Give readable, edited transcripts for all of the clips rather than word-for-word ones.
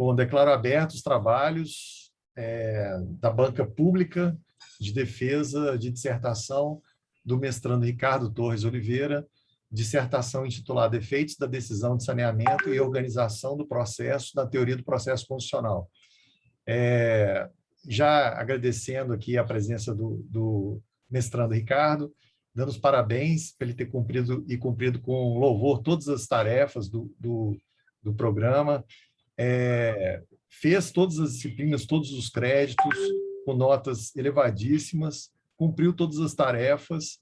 Bom, declaro abertos os trabalhos da banca pública de defesa de dissertação do mestrando Ricardo Torres Oliveira, dissertação intitulada Efeitos da Decisão de Saneamento e Organização do Processo na Teoria do Processo Constitucional. Já agradecendo aqui a presença do mestrando Ricardo, dando os parabéns por ele ter cumprido com louvor todas as tarefas do programa, fez todas as disciplinas, todos os créditos, com notas elevadíssimas, cumpriu todas as tarefas,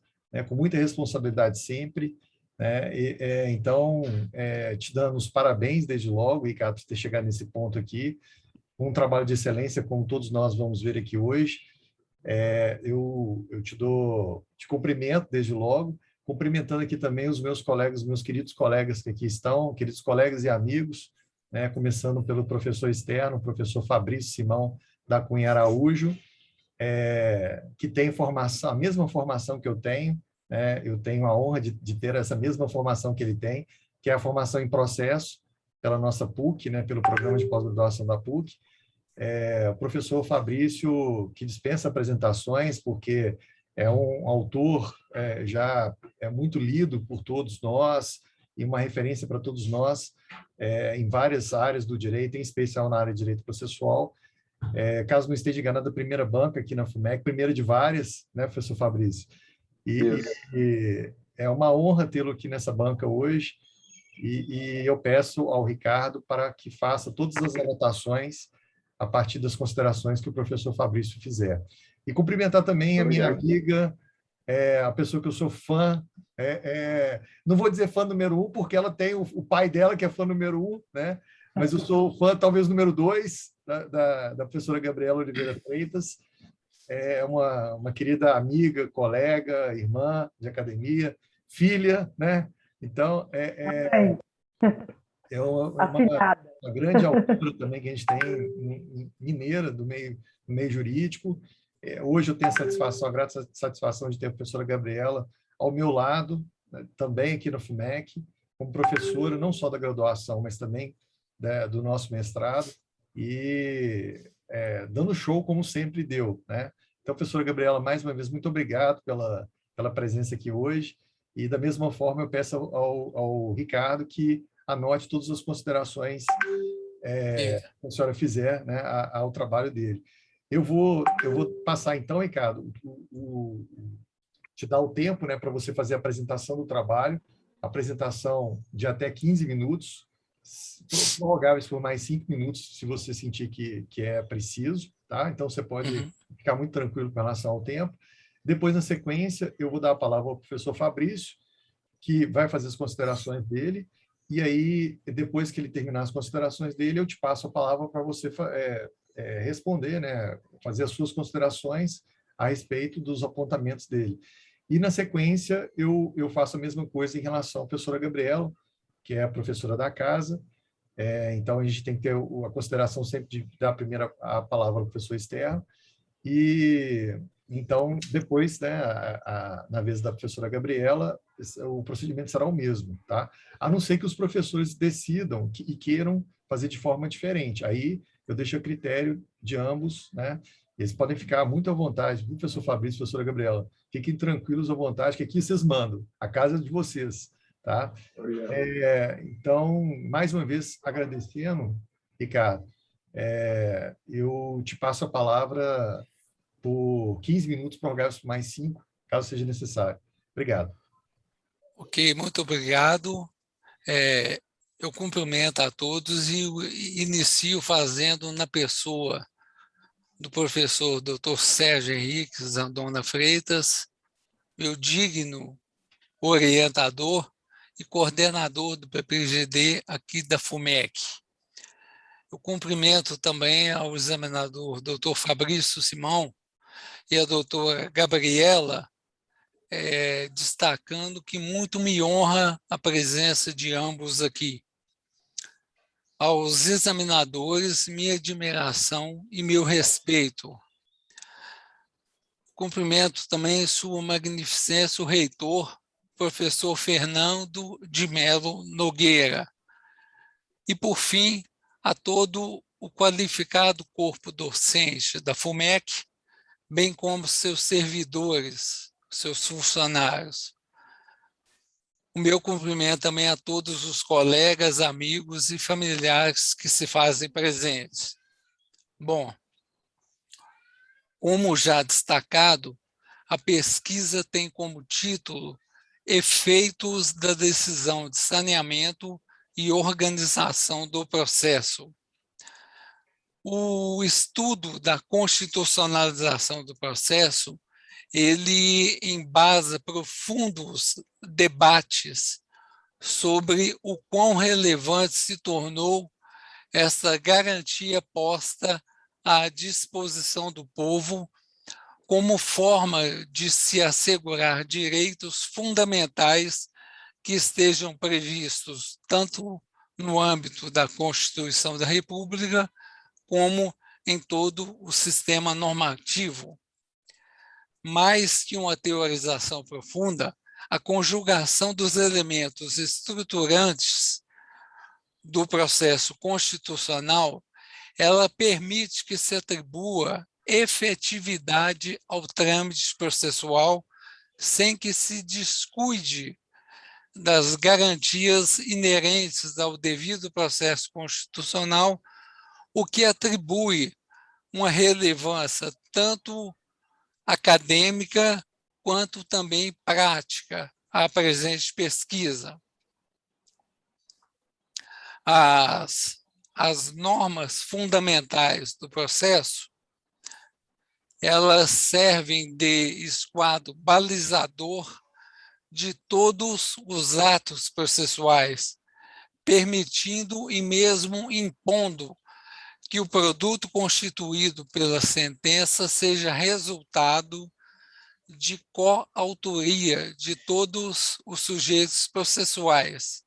com muita responsabilidade sempre. Então, te dando os parabéns desde logo, Ricardo, por ter chegado nesse ponto aqui, um trabalho de excelência, como todos nós vamos ver aqui hoje. Eu te cumprimento desde logo, cumprimentando aqui também os meus colegas, meus queridos colegas que aqui estão, queridos colegas e amigos, começando pelo professor externo, o professor Fabrício Simão da Cunha Araújo, que tem a mesma formação que eu tenho. Eu tenho a honra de ter essa mesma formação que ele tem, que é a formação em processo, pela nossa PUC, pelo programa de pós-graduação da PUC. O professor Fabrício, que dispensa apresentações, porque é um autor já muito lido por todos nós e uma referência para todos nós em várias áreas do direito, em especial na área de direito processual. Caso não esteja enganado, a primeira banca aqui na FUMEC, primeira de várias, professor Fabrício? E é uma honra tê-lo aqui nessa banca hoje, e eu peço ao Ricardo para que faça todas as anotações a partir das considerações que o professor Fabrício fizer. E cumprimentar também a minha amiga, a pessoa que eu sou fã, não vou dizer fã número 1, porque ela tem o pai dela que é fã número 1, mas eu sou fã talvez número 2 da professora Gabriela Oliveira Freitas. É uma querida amiga, colega, irmã de academia, filha, Então, uma grande altura também que a gente tem mineira do meio jurídico. Hoje eu tenho a grata satisfação de ter a professora Gabriela ao meu lado, também aqui na FUMEC, como professora, não só da graduação, mas também do nosso mestrado, e dando show como sempre deu, Então, professora Gabriela, mais uma vez, muito obrigado pela presença aqui hoje, e da mesma forma eu peço ao Ricardo que anote todas as considerações que a senhora fizer ao trabalho dele. Eu vou passar, então, Ricardo, te dar o tempo para você fazer a apresentação do trabalho, apresentação de até 15 minutos, prorrogáveis por mais 5 minutos, se você sentir que é preciso, tá? Então, você pode ficar muito tranquilo com relação ao tempo. Depois, na sequência, eu vou dar a palavra ao professor Fabrício, que vai fazer as considerações dele, e aí, depois que ele terminar as considerações dele, eu te passo a palavra para você responder, fazer as suas considerações a respeito dos apontamentos dele. E, na sequência, eu faço a mesma coisa em relação à professora Gabriela, que é a professora da casa. Então, a gente tem que ter a consideração sempre de dar primeiro a palavra ao professor externo. E, então, depois, na vez da professora Gabriela, o procedimento será o mesmo, tá? A não ser que os professores decidam e queiram fazer de forma diferente. Aí, eu deixo a critério de ambos, Eles podem ficar muito à vontade, professor Fabrício, professora Gabriela, fiquem tranquilos à vontade, que aqui vocês mandam, a casa é de vocês, tá? Então, mais uma vez, agradecendo, Ricardo, eu te passo a palavra por 15 minutos, prorrogados por mais 5, caso seja necessário. Obrigado. Ok, muito obrigado. Eu cumprimento a todos e inicio fazendo na pessoa do professor Dr. Sérgio Henrique Zandona Freitas, meu digno orientador e coordenador do PPGD aqui da FUMEC. Eu cumprimento também ao examinador Dr. Fabrício Simão e a doutora Gabriela, destacando que muito me honra a presença de ambos aqui. Aos examinadores, minha admiração e meu respeito. Cumprimento também Sua Magnificência, o reitor, professor Fernando de Melo Nogueira. E, por fim, a todo o qualificado corpo docente da FUMEC, bem como seus servidores, seus funcionários. O meu cumprimento também a todos os colegas, amigos e familiares que se fazem presentes. Bom, como já destacado, a pesquisa tem como título Efeitos da decisão de saneamento e organização do processo. O estudo da constitucionalização do processo, ele embasa profundos debates sobre o quão relevante se tornou essa garantia posta à disposição do povo como forma de se assegurar direitos fundamentais que estejam previstos tanto no âmbito da Constituição da República como em todo o sistema normativo. Mais que uma teorização profunda, a conjugação dos elementos estruturantes do processo constitucional, ela permite que se atribua efetividade ao trâmite processual sem que se descuide das garantias inerentes ao devido processo constitucional, o que atribui uma relevância tanto acadêmica quanto também prática à presente pesquisa. As normas fundamentais do processo, elas servem de esquadro balizador de todos os atos processuais, permitindo e mesmo impondo que o produto constituído pela sentença seja resultado de coautoria de todos os sujeitos processuais,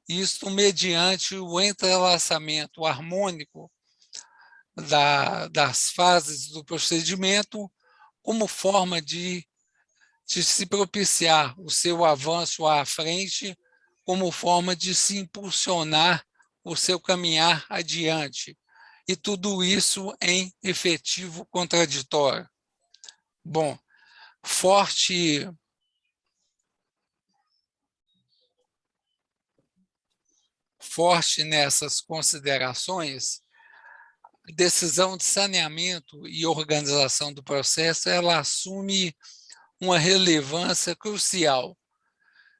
isto mediante o entrelaçamento harmônico das fases do procedimento como forma de se propiciar o seu avanço à frente, como forma de se impulsionar o seu caminhar adiante, e tudo isso em efetivo contraditório. Bom, forte nessas considerações, a decisão de saneamento e organização do processo, ela assume uma relevância crucial,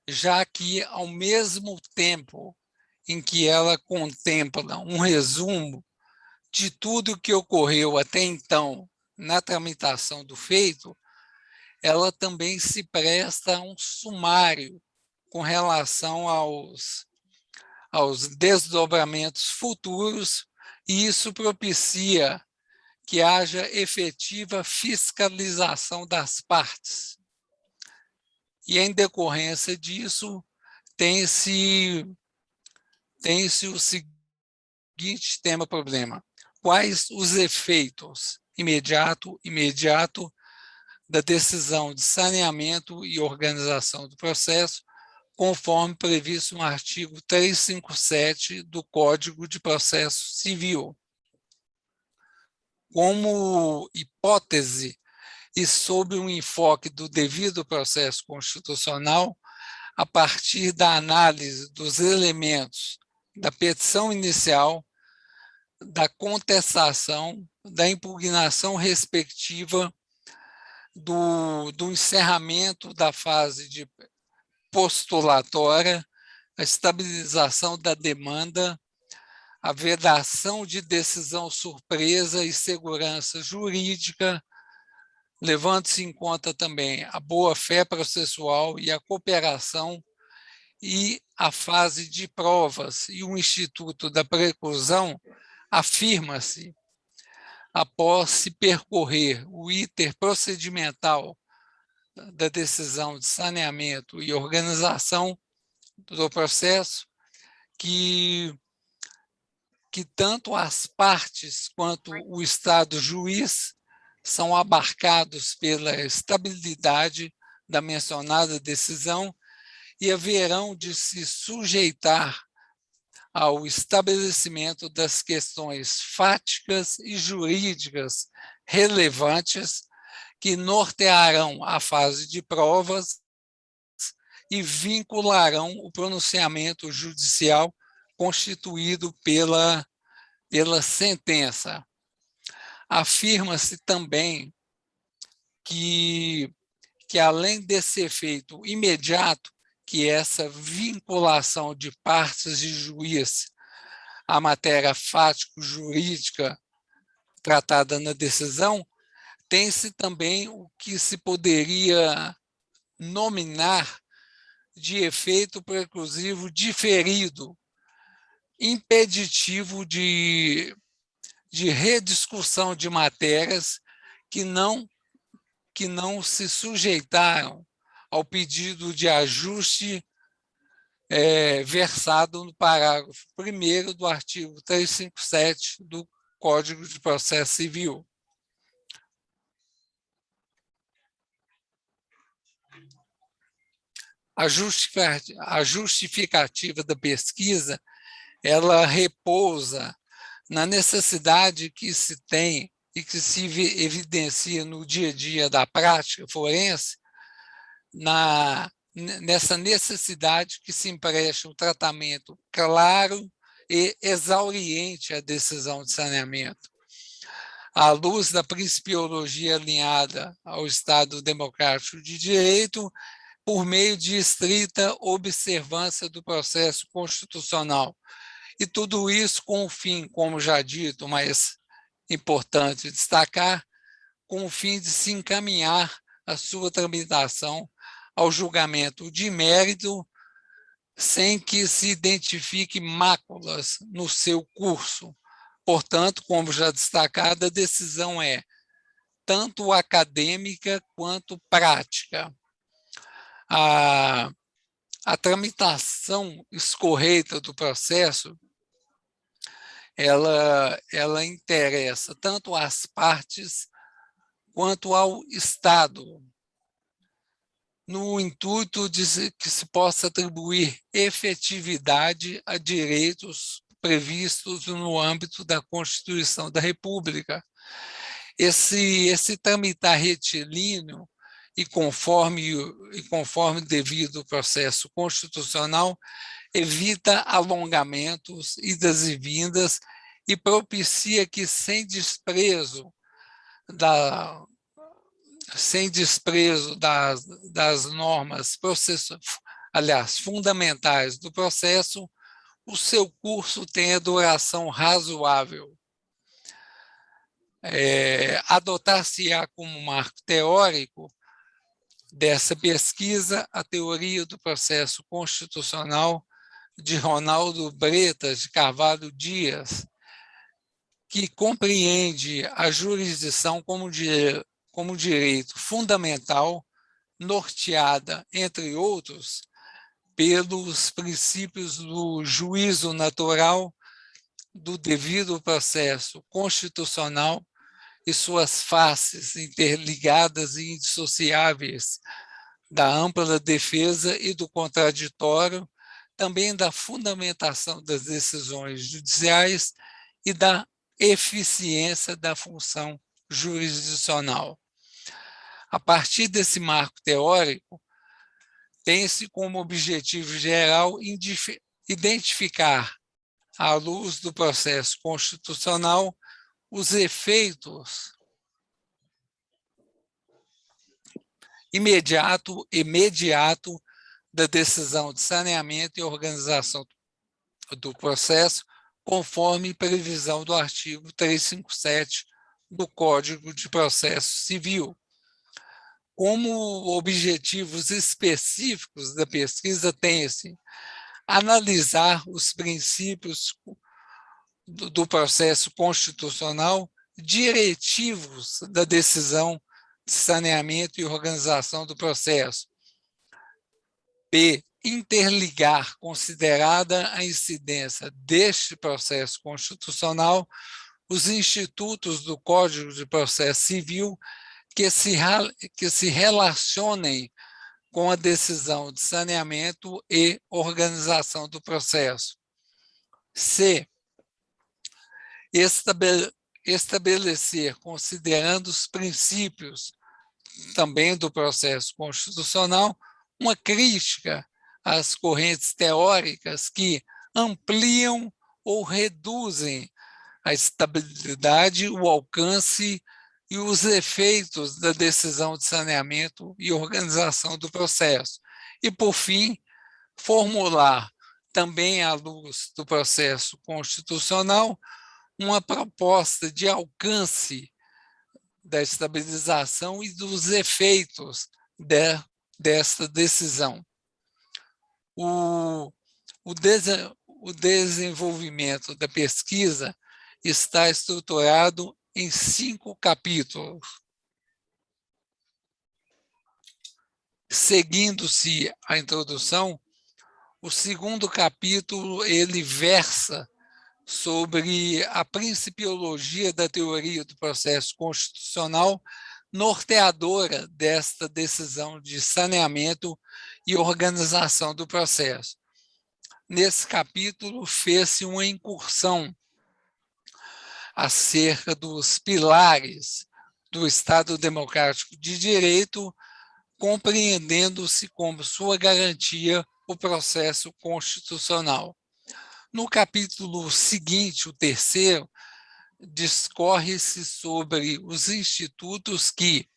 já que, ao mesmo tempo em que ela contempla um resumo de tudo o que ocorreu até então na tramitação do feito, ela também se presta a um sumário com relação aos desdobramentos futuros, e isso propicia que haja efetiva fiscalização das partes. E, em decorrência disso, tem-se o seguinte problema: quais os efeitos imediato da decisão de saneamento e organização do processo, conforme previsto no artigo 357 do Código de Processo Civil. Como hipótese e sob um enfoque do devido processo constitucional, a partir da análise dos elementos da petição inicial, da contestação, da impugnação respectiva, do encerramento da fase de postulatória, a estabilização da demanda, a vedação de decisão surpresa e segurança jurídica, levando-se em conta também a boa-fé processual e a cooperação, e a fase de provas e o instituto da preclusão, afirma-se, após se percorrer o iter procedimental da decisão de saneamento e organização do processo, que tanto as partes quanto o Estado juiz são abarcados pela estabilidade da mencionada decisão e haverão de se sujeitar ao estabelecimento das questões fáticas e jurídicas relevantes que nortearão a fase de provas e vincularão o pronunciamento judicial constituído pela sentença. Afirma-se também que além desse efeito imediato, que essa vinculação de partes de juiz à matéria fático-jurídica tratada na decisão, tem-se também o que se poderia nominar de efeito preclusivo diferido, impeditivo de rediscussão de matérias que não se sujeitaram ao pedido de ajuste versado no parágrafo 1º do artigo 357 do Código de Processo Civil. A justificativa da pesquisa, ela repousa na necessidade que se tem e que se evidencia no dia a dia da prática forense, nessa necessidade que se empreste um tratamento claro e exauriente à decisão de saneamento, à luz da principiologia alinhada ao Estado Democrático de Direito, por meio de estrita observância do processo constitucional. E tudo isso com o fim, como já dito, mas importante destacar, com o fim de se encaminhar a sua tramitação ao julgamento de mérito, sem que se identifique máculas no seu curso. Portanto, como já destacado, a decisão é tanto acadêmica quanto prática. A tramitação escorreita do processo, ela interessa tanto às partes quanto ao Estado, no intuito de que se possa atribuir efetividade a direitos previstos no âmbito da Constituição da República. Esse tramitar retilíneo e conforme devido processo constitucional evita alongamentos, idas e vindas, e propicia que, sem desprezo das normas fundamentais do processo, o seu curso tenha duração razoável. Adotar-se-á como marco teórico dessa pesquisa a teoria do processo constitucional de Ronaldo Bretas de Carvalho Dias, que compreende a jurisdição como direito fundamental, norteada, entre outros, pelos princípios do juízo natural, do devido processo constitucional e suas faces interligadas e indissociáveis, da ampla defesa e do contraditório, também da fundamentação das decisões judiciais e da eficiência da função jurisdicional. A partir desse marco teórico, tem-se como objetivo geral identificar, à luz do processo constitucional, os efeitos imediato da decisão de saneamento e organização do processo, conforme previsão do artigo 357 do Código de Processo Civil. Como objetivos específicos da pesquisa, tem-se analisar os princípios do processo constitucional diretivos da decisão de saneamento e organização do processo. B. Interligar, considerada a incidência deste processo constitucional, os institutos do Código de Processo Civil que se relacionem com a decisão de saneamento e organização do processo. C. Estabelecer, considerando os princípios também do processo constitucional, uma crítica às correntes teóricas que ampliam ou reduzem a estabilidade, o alcance e os efeitos da decisão de saneamento e organização do processo. E, por fim, formular, também à luz do processo constitucional, uma proposta de alcance da estabilização e dos efeitos desta decisão. O desenvolvimento da pesquisa está estruturado em 5 capítulos. Seguindo-se a introdução, o segundo capítulo ele versa sobre a principiologia da teoria do processo constitucional norteadora desta decisão de saneamento e organização do processo. Nesse capítulo, fez-se uma incursão acerca dos pilares do Estado Democrático de Direito, compreendendo-se como sua garantia o processo constitucional. No capítulo seguinte, o terceiro, discorre-se sobre os institutos que,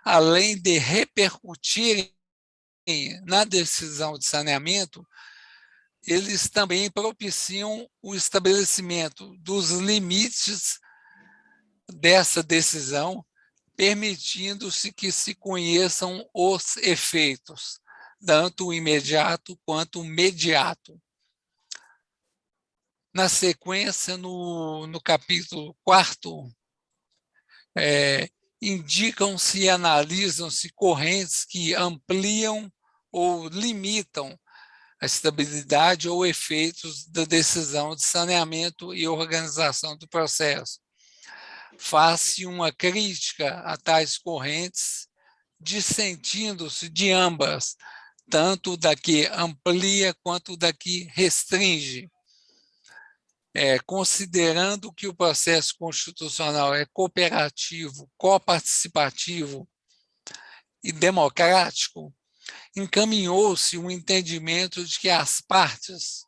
além de repercutirem na decisão de saneamento, eles também propiciam o estabelecimento dos limites dessa decisão, permitindo-se que se conheçam os efeitos, tanto imediato quanto mediato. Na sequência, no capítulo 4, indicam-se e analisam-se correntes que ampliam ou limitam a estabilidade ou efeitos da decisão de saneamento e organização do processo. Faz-se uma crítica a tais correntes, dissentindo-se de ambas, tanto da que amplia quanto da que restringe. Considerando que o processo constitucional é cooperativo, coparticipativo e democrático, encaminhou-se um entendimento de que as partes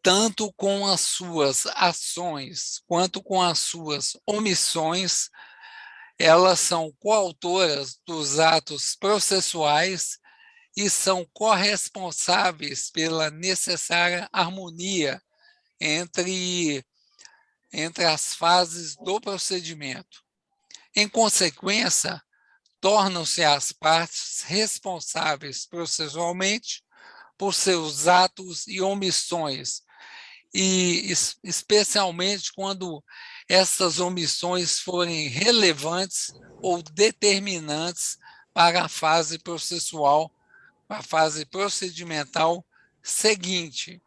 tanto com as suas ações quanto com as suas omissões, elas são coautoras dos atos processuais e são corresponsáveis pela necessária harmonia entre as fases do procedimento. Em consequência, tornam-se as partes responsáveis processualmente por seus atos e omissões, e especialmente quando essas omissões forem relevantes ou determinantes para a fase processual, a fase procedimental seguinte.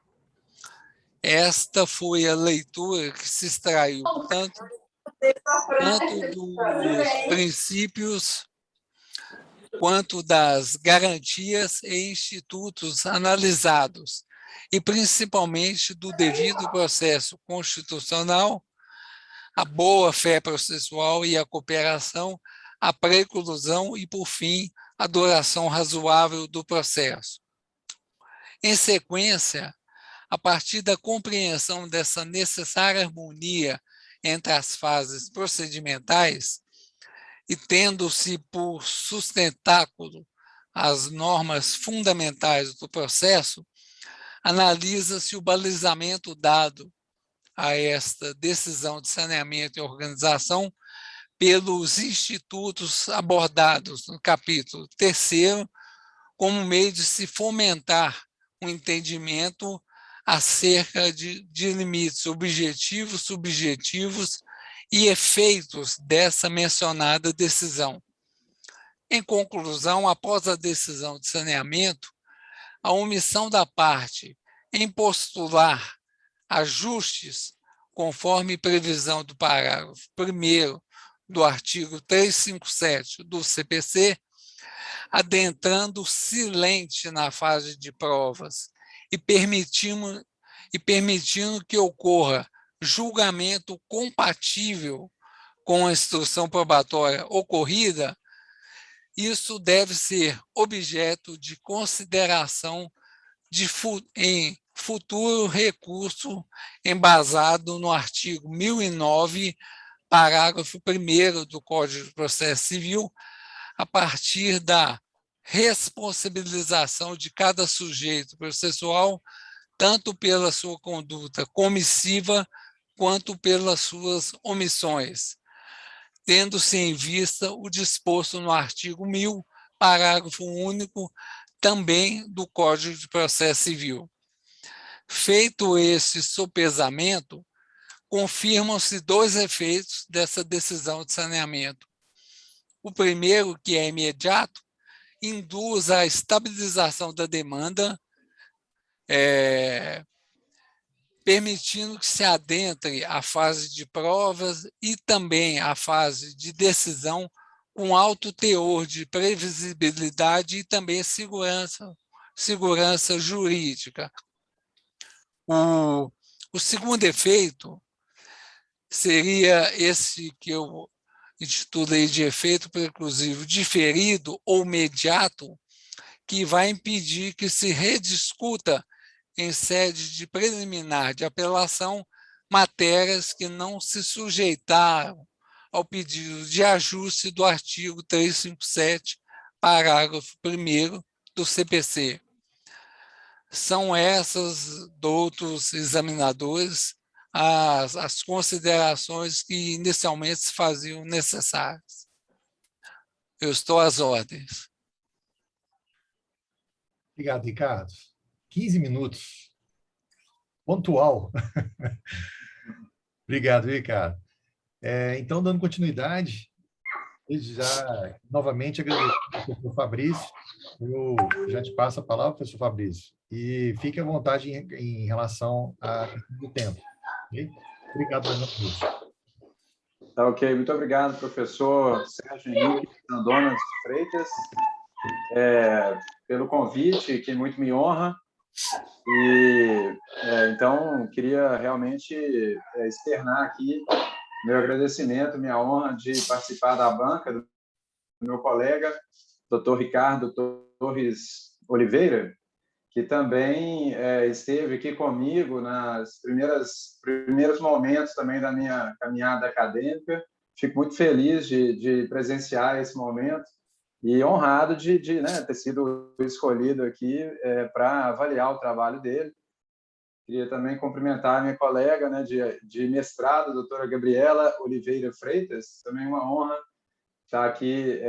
Esta foi a leitura que se extraiu tanto dos princípios quanto das garantias e institutos analisados, e principalmente do devido processo constitucional, a boa-fé processual e a cooperação, a preclusão e, por fim, a duração razoável do processo. Em sequência, a partir da compreensão dessa necessária harmonia entre as fases procedimentais e tendo-se por sustentáculo as normas fundamentais do processo, analisa-se o balizamento dado a esta decisão de saneamento e organização pelos institutos abordados no capítulo 3º, como meio de se fomentar um entendimento acerca de limites objetivos, subjetivos e efeitos dessa mencionada decisão. Em conclusão, após a decisão de saneamento, a omissão da parte em postular ajustes conforme previsão do parágrafo 1º do artigo 357 do CPC, adentrando silente na fase de provas e permitindo que ocorra julgamento compatível com a instrução probatória ocorrida, isso deve ser objeto de consideração em futuro recurso embasado no artigo 1009, parágrafo 1º do Código de Processo Civil, a partir da responsabilização de cada sujeito processual, tanto pela sua conduta comissiva quanto pelas suas omissões, tendo-se em vista o disposto no artigo 1000, parágrafo único, também do Código de Processo Civil. Feito esse sopesamento, confirmam-se 2 efeitos dessa decisão de saneamento. O primeiro, que é imediato, induz à estabilização da demanda, permitindo que se adentre a fase de provas e também a fase de decisão com alto teor de previsibilidade e também segurança jurídica. O segundo efeito seria esse que eu intitulei de efeito preclusivo diferido ou imediato, que vai impedir que se rediscuta em sede de preliminar de apelação matérias que não se sujeitaram ao pedido de ajuste do artigo 357, parágrafo 1º do CPC. São essas, doutos examinadores, as considerações que inicialmente se faziam necessárias. Eu estou às ordens. Obrigado, Ricardo. 15 minutos. Pontual. Obrigado, Ricardo. Então, dando continuidade, já novamente agradeço ao professor Fabrício. Eu já te passo a palavra, professor Fabrício, e fique à vontade em relação à questão do tempo. Okay? Obrigado mais uma vez. Tá ok, muito obrigado, professor Sérgio Henrique Sandonas Freitas, pelo convite, que muito me honra. E então queria realmente externar aqui meu agradecimento, minha honra de participar da banca do meu colega, Dr. Ricardo Torres Oliveira, que também esteve aqui comigo nas primeiros momentos também da minha caminhada acadêmica. Fico muito feliz de presenciar esse momento e honrado de ter sido escolhido aqui para avaliar o trabalho dele. Queria também cumprimentar a minha colega de mestrado, a doutora Gabriela Oliveira Freitas, também uma honra estar aqui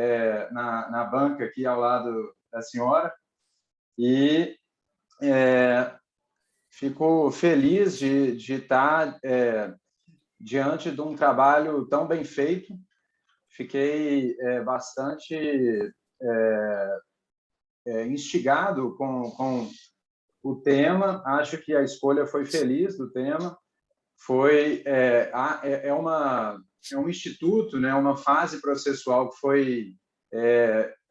na banca, aqui ao lado da senhora. E fico feliz de estar diante de um trabalho tão bem feito. Fiquei bastante instigado com o tema. Acho que a escolha foi feliz do tema. Foi um instituto, uma fase processual que foi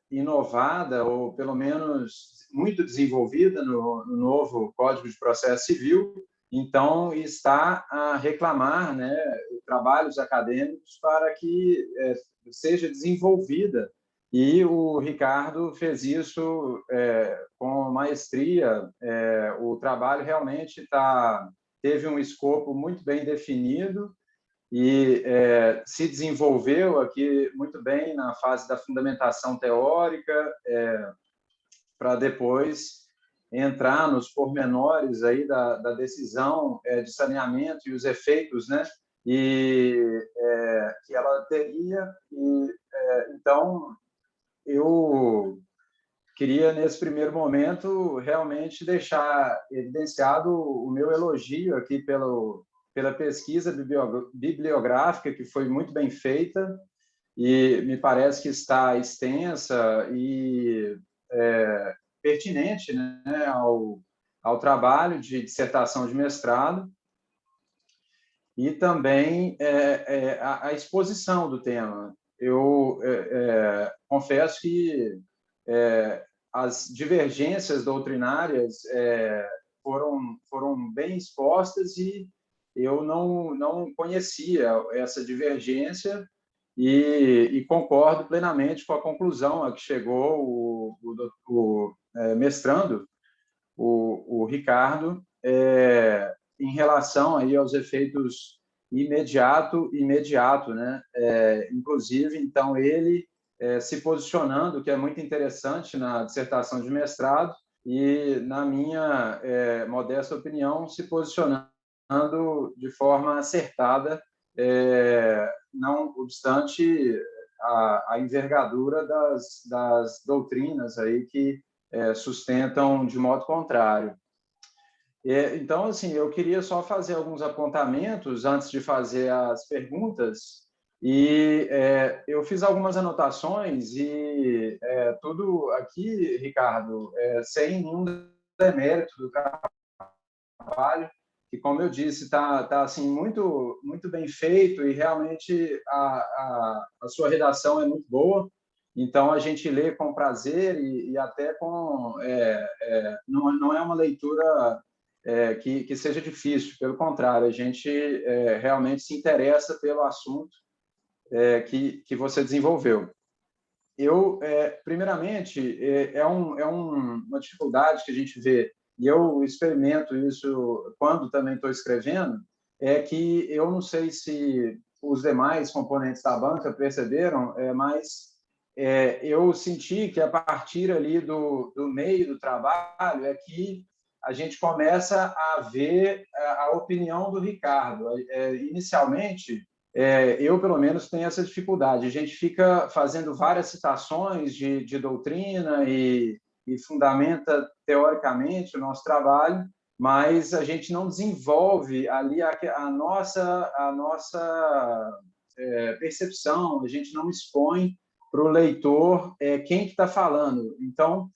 inovada, ou pelo menos muito desenvolvida no novo Código de Processo Civil. Então, está a reclamar trabalhos acadêmicos para que seja desenvolvida. E o Ricardo fez isso com maestria. O trabalho realmente teve um escopo muito bem definido e se desenvolveu aqui muito bem na fase da fundamentação teórica, para depois entrar nos pormenores aí da decisão de saneamento e os efeitos que ela teria. Então, eu queria, nesse primeiro momento, realmente deixar evidenciado o meu elogio aqui pela pesquisa bibliográfica, que foi muito bem feita e me parece que está extensa e pertinente ao trabalho de dissertação de mestrado, e também a exposição do tema. Eu confesso que as divergências doutrinárias foram bem expostas e eu não conhecia essa divergência e concordo plenamente com a conclusão a que chegou o mestrando, o Ricardo, em relação aí aos efeitos imediato, né? Inclusive, então, ele se posicionando, que é muito interessante na dissertação de mestrado, e, na minha modesta opinião, se posicionando de forma acertada, não obstante a envergadura das doutrinas aí que sustentam de modo contrário. Então, assim, eu queria só fazer alguns apontamentos antes de fazer as perguntas, e eu fiz algumas anotações e tudo aqui, Ricardo, sem nenhum demérito do trabalho, que, como eu disse, tá assim, muito bem feito e realmente a sua redação é muito boa. Então, a gente lê com prazer e até com... não é uma leitura que seja difícil, pelo contrário, a gente realmente se interessa pelo assunto que você desenvolveu. Eu, primeiramente, uma dificuldade que a gente vê, e eu experimento isso quando também estou escrevendo, é que eu não sei se os demais componentes da banca perceberam, mas eu senti que a partir ali do meio do trabalho é que a gente começa a ver a opinião do Ricardo. Inicialmente, eu, pelo menos, tenho essa dificuldade. A gente fica fazendo várias citações de doutrina e fundamenta teoricamente o nosso trabalho, mas a gente não desenvolve ali a nossa percepção, a gente não expõe para o leitor quem que está falando. Então,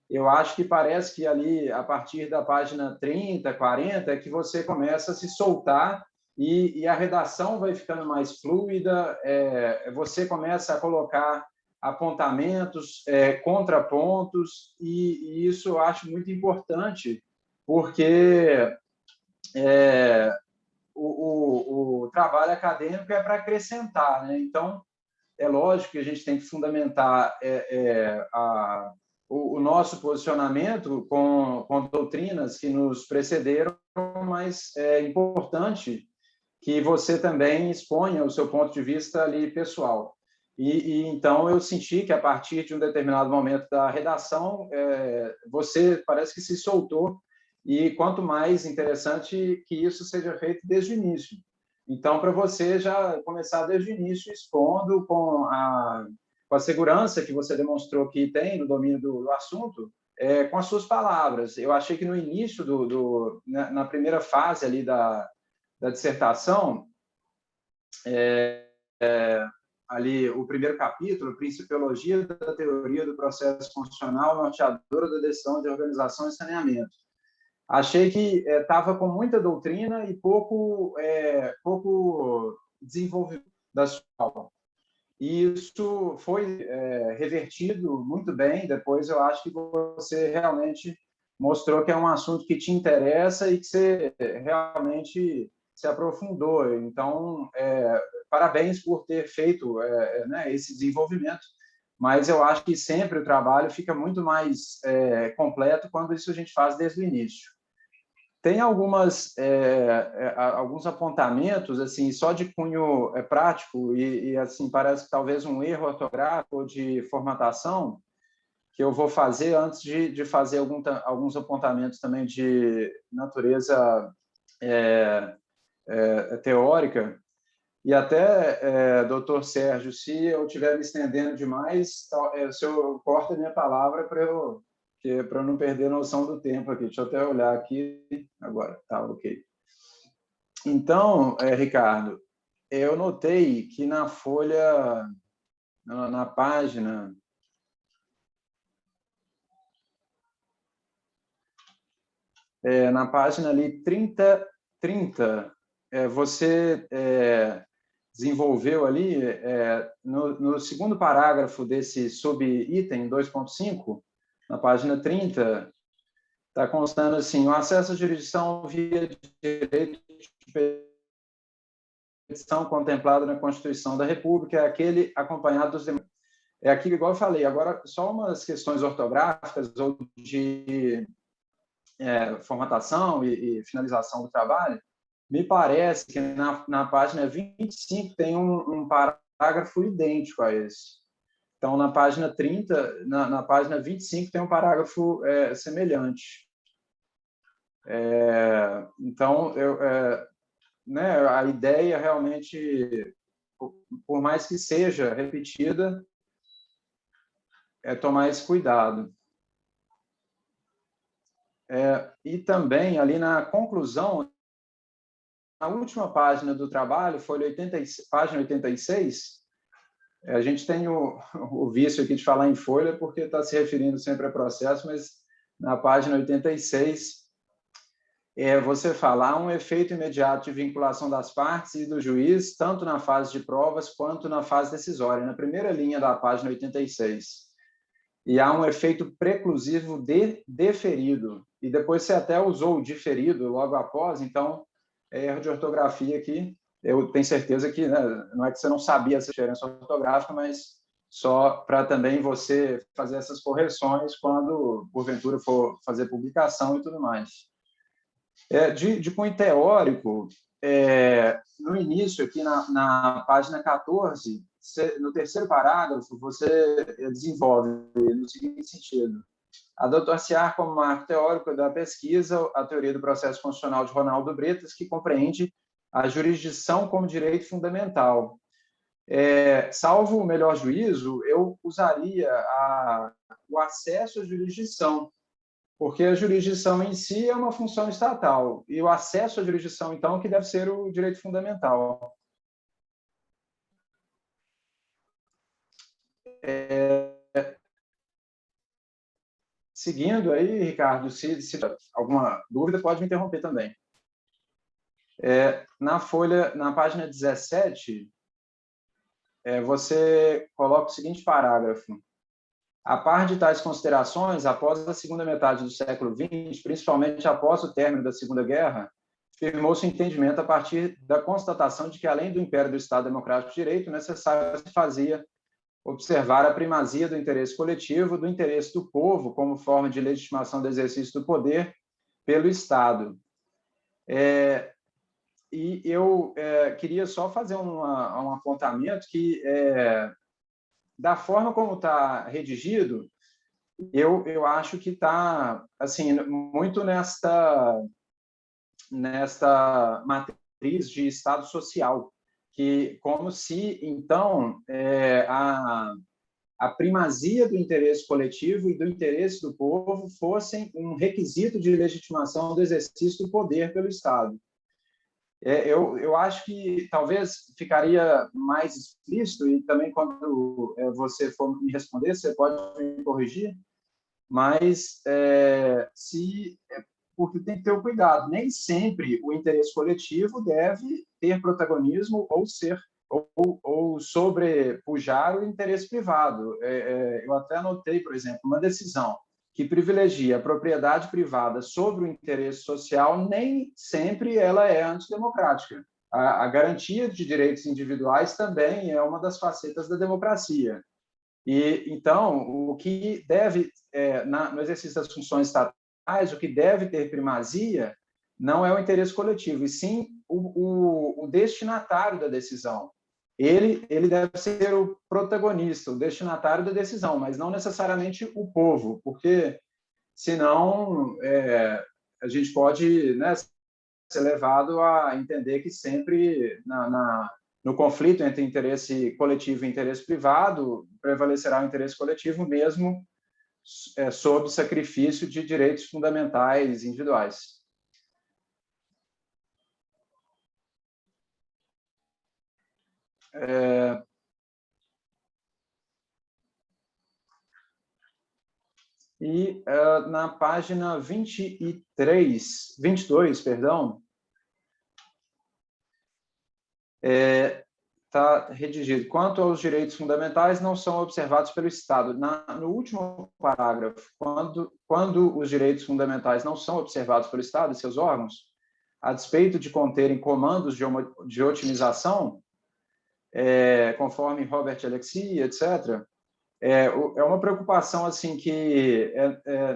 eu acho que parece que ali, a partir da página 30, 40, é que você começa a se soltar e a redação vai ficando mais fluida, você começa a colocar apontamentos, contrapontos, e isso eu acho muito importante, porque o trabalho acadêmico é para acrescentar, né? Então, é lógico que a gente tem que fundamentar o nosso posicionamento com doutrinas que nos precederam, mas é importante que você também exponha o seu ponto de vista ali pessoal. Então, eu senti que, a partir de um determinado momento da redação, você parece que se soltou, e quanto mais interessante que isso seja feito desde o início. Então, para você já começar desde o início expondo com a segurança que você demonstrou que tem no domínio do assunto, com as suas palavras. Eu achei que no início, na primeira fase ali da dissertação, ali o primeiro capítulo, Principiologia da Teoria do Processo Funcional Norteadora da Decisão de Organização e Saneamento. Achei que estava com muita doutrina e pouco desenvolvimento da sua aula. E isso foi revertido muito bem. Depois, eu acho que você realmente mostrou que é um assunto que te interessa e que você realmente se aprofundou. Então, parabéns por ter feito esse desenvolvimento, mas eu acho que sempre o trabalho fica muito mais completo quando isso a gente faz desde o início. Tem alguns apontamentos assim só de cunho prático e assim parece que talvez um erro ortográfico ou de formatação que eu vou fazer antes de fazer alguns apontamentos também de natureza teórica. E até, doutor Sérgio, se eu estiver me estendendo demais, o senhor corta a minha palavra para eu não perder a noção do tempo aqui. Deixa eu até olhar aqui agora. Tá, ok. Então, Ricardo, eu notei que na folha, na página... na página ali 30, você desenvolveu ali, no segundo parágrafo desse subitem 2.5, na página 30, está constando assim: o acesso à jurisdição via direito de petição contemplado na Constituição da República é aquele acompanhado dos demais. É aquilo, igual eu falei, agora só umas questões ortográficas ou de formatação e finalização do trabalho. Me parece que na página 25 tem um parágrafo idêntico a esse. Então, na página 30, na página 25, tem um parágrafo semelhante. Então, né, a ideia realmente, por mais que seja repetida, é tomar esse cuidado. E também, ali na conclusão, na última página do trabalho, página 86, a gente tem o vício aqui de falar em folha, porque está se referindo sempre a processo, mas na página 86, você fala: há um efeito imediato de vinculação das partes e do juiz, tanto na fase de provas quanto na fase decisória, na primeira linha da página 86. E há um efeito preclusivo de deferido. E depois você até usou o diferido logo após, então é erro de ortografia aqui. Eu tenho certeza que, né, não é que você não sabia essa diferença ortográfica, mas só para também você fazer essas correções quando, porventura, for fazer publicação e tudo mais. De cunho teórico, no início, aqui na página 14, no terceiro parágrafo, você desenvolve no seguinte sentido: adotar-se-á como marco teórico da pesquisa a teoria do processo constitucional de Ronaldo Bretas, que compreende a jurisdição como direito fundamental. Salvo o melhor juízo, eu usaria o acesso à jurisdição, porque a jurisdição em si é uma função estatal, e o acesso à jurisdição, então, que deve ser o direito fundamental. Seguindo aí, Ricardo, se alguma dúvida, pode me interromper também. Na página 17, você coloca o seguinte parágrafo: a par de tais considerações, após a segunda metade do século XX, principalmente após o término da Segunda Guerra, firmou-se o entendimento a partir da constatação de que, além do império do Estado Democrático de Direito, necessário se fazia observar a primazia do interesse coletivo, do interesse do povo, como forma de legitimação do exercício do poder pelo Estado. E eu queria só fazer um apontamento que, da forma como está redigido, eu acho que está assim, muito nesta matriz de Estado social, que como se, então, a primazia do interesse coletivo e do interesse do povo fossem um requisito de legitimação do exercício do poder pelo Estado. Eu acho que talvez ficaria mais explícito, e também quando você for me responder, você pode me corrigir, mas porque tem que ter o cuidado. Nem sempre o interesse coletivo deve ter protagonismo ou sobrepujar o interesse privado. Eu até anotei, por exemplo, uma decisão que privilegia a propriedade privada sobre o interesse social, nem sempre ela é antidemocrática. A garantia de direitos individuais também é uma das facetas da democracia. E, então, o que deve, no exercício das funções estatais, o que deve ter primazia não é o interesse coletivo, e sim o destinatário da decisão. Ele deve ser o protagonista, o destinatário da decisão, mas não necessariamente o povo, porque senão a gente pode, né, ser levado a entender que sempre no conflito entre interesse coletivo e interesse privado prevalecerá o interesse coletivo, mesmo sob sacrifício de direitos fundamentais individuais. E na página 22, perdão, tá redigido. Quanto aos direitos fundamentais, não são observados pelo Estado. No último parágrafo, quando os direitos fundamentais não são observados pelo Estado e seus órgãos, a despeito de conterem comandos de otimização, conforme Robert Alexy, etc., é uma preocupação assim que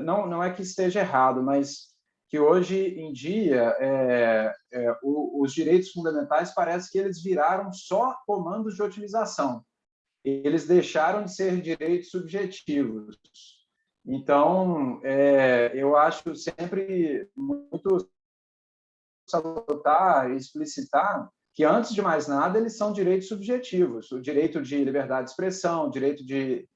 não é que esteja errado, mas que hoje em dia os direitos fundamentais parece que eles viraram só comandos de otimização. Eles deixaram de ser direitos subjetivos. Então, eu acho sempre muito salutar e explicitar que, antes de mais nada, eles são direitos subjetivos. O direito de liberdade de expressão, o direito de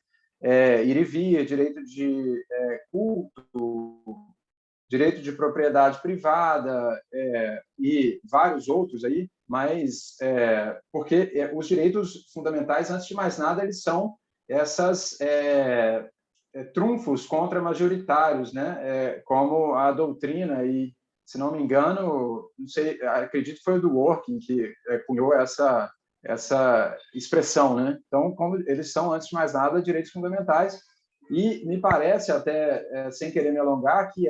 ir e vir, direito de culto, direito de propriedade privada e vários outros aí, mas porque os direitos fundamentais, antes de mais nada, eles são essas trunfos contra-majoritários, né? Como a doutrina e, se não me engano, não sei, acredito que foi o Dworkin que cunhou essa expressão, né? Então, como eles são, antes de mais nada, direitos fundamentais, e me parece, até sem querer me alongar, que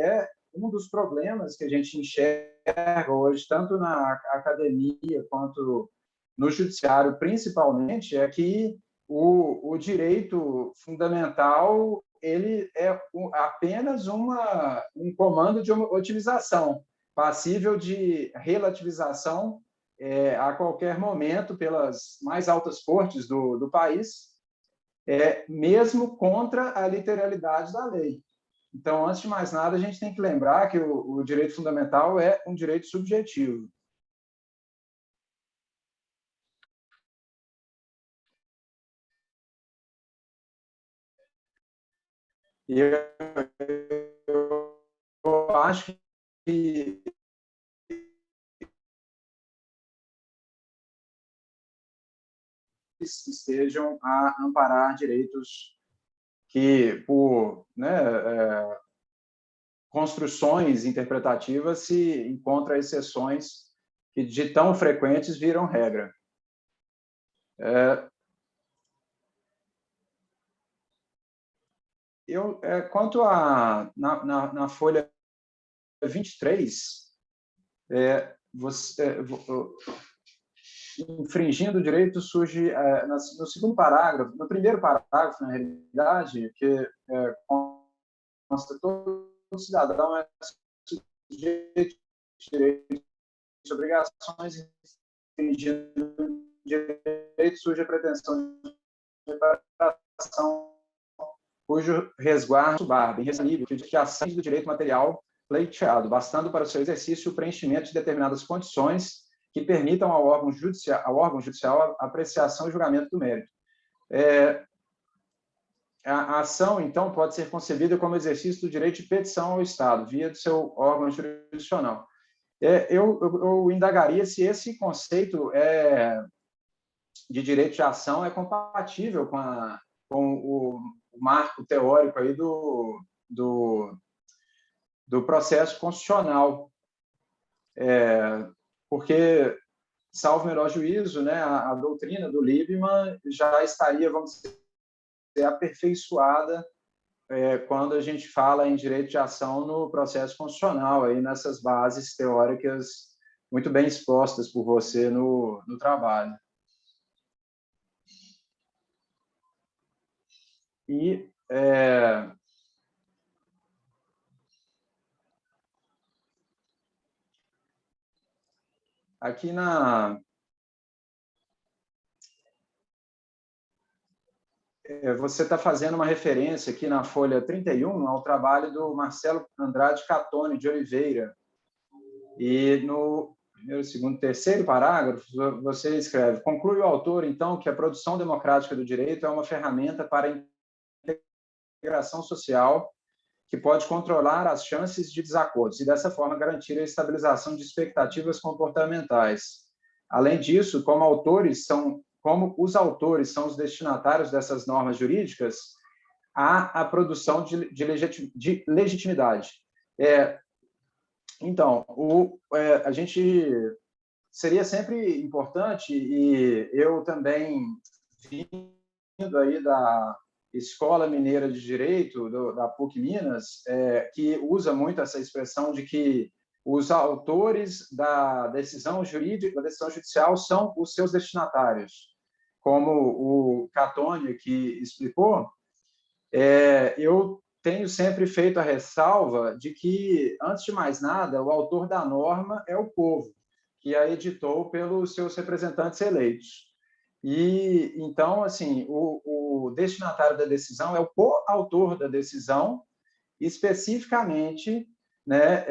um dos problemas que a gente enxerga hoje, tanto na academia quanto no judiciário, principalmente, é que o direito fundamental ele é apenas um comando de otimização, passível de relativização a qualquer momento pelas mais altas cortes do país, mesmo contra a literalidade da lei. Então, antes de mais nada, a gente tem que lembrar que o direito fundamental é um direito subjetivo. E eu acho que estejam a amparar direitos que, por construções interpretativas, se encontram exceções que, de tão frequentes, viram regra. Quanto na folha 23, infringindo o direito surge no segundo parágrafo, no primeiro parágrafo, na realidade, que consta todo cidadão é sujeito de direitos e obrigações, infringindo o direito surge a pretensão de reparação cujo resguardo subarba, irrecebível, que acende do direito material pleiteado, bastando para o seu exercício o preenchimento de determinadas condições que permitam ao órgão judicial a apreciação e julgamento do mérito. A ação, então, pode ser concebida como exercício do direito de petição ao Estado, via do seu órgão jurisdicional. Eu indagaria se esse conceito de direito de ação é compatível com o marco teórico aí do processo constitucional, porque, salvo melhor juízo, né, a doutrina do Liebman já estaria, vamos dizer, aperfeiçoada quando a gente fala em direito de ação no processo constitucional, aí nessas bases teóricas muito bem expostas por você no trabalho. E aqui você está fazendo uma referência aqui na folha 31 ao trabalho do Marcelo Andrade Catone de Oliveira. E no primeiro, segundo, terceiro parágrafo, você escreve: conclui o autor, então, que a produção democrática do direito é uma ferramenta para a integração social que pode controlar as chances de desacordos e, dessa forma, garantir a estabilização de expectativas comportamentais. Além disso, como os autores são os destinatários dessas normas jurídicas, há a produção de legitimidade. Então, a gente seria sempre importante, e eu também vindo aí da Escola Mineira de Direito, da PUC Minas, que usa muito essa expressão de que os autores da decisão jurídica, da decisão judicial, são os seus destinatários. Como o Catoni aqui explicou, eu tenho sempre feito a ressalva de que, antes de mais nada, o autor da norma é o povo, que a editou pelos seus representantes eleitos. E, então, assim, o destinatário da decisão é o coautor da decisão, especificamente, né,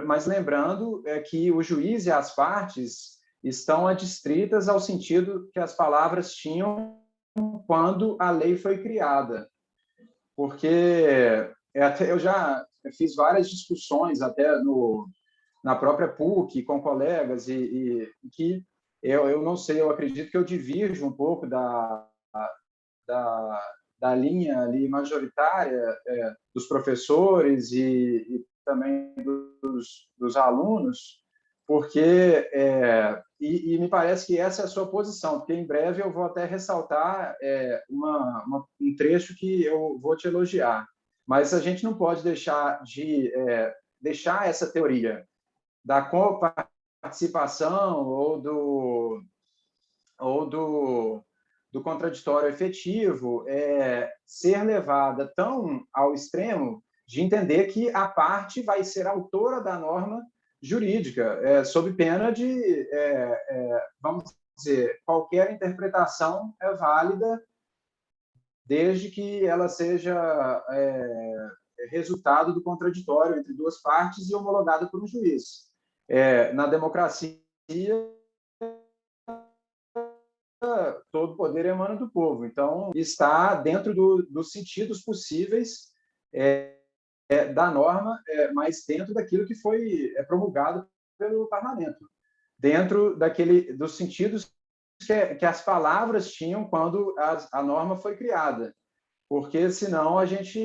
mas lembrando que o juiz e as partes estão adstritas ao sentido que as palavras tinham quando a lei foi criada. Porque eu já fiz várias discussões até na própria PUC com colegas e que eu não sei, eu acredito que eu divirjo um pouco da linha ali majoritária dos professores e também dos alunos, porque e me parece que essa é a sua posição, porque em breve eu vou até ressaltar um trecho que eu vou te elogiar, mas a gente não pode deixar de deixar essa teoria da coparticipação ou do contraditório efetivo ser levada tão ao extremo de entender que a parte vai ser autora da norma jurídica, sob pena de, vamos dizer, qualquer interpretação é válida desde que ela seja resultado do contraditório entre duas partes e homologada por um juiz. Na democracia, todo poder emana do povo. Então, está dentro dos sentidos possíveis da norma, mas dentro daquilo que foi promulgado pelo parlamento, dentro dos sentidos que as palavras tinham quando a norma foi criada, porque senão a gente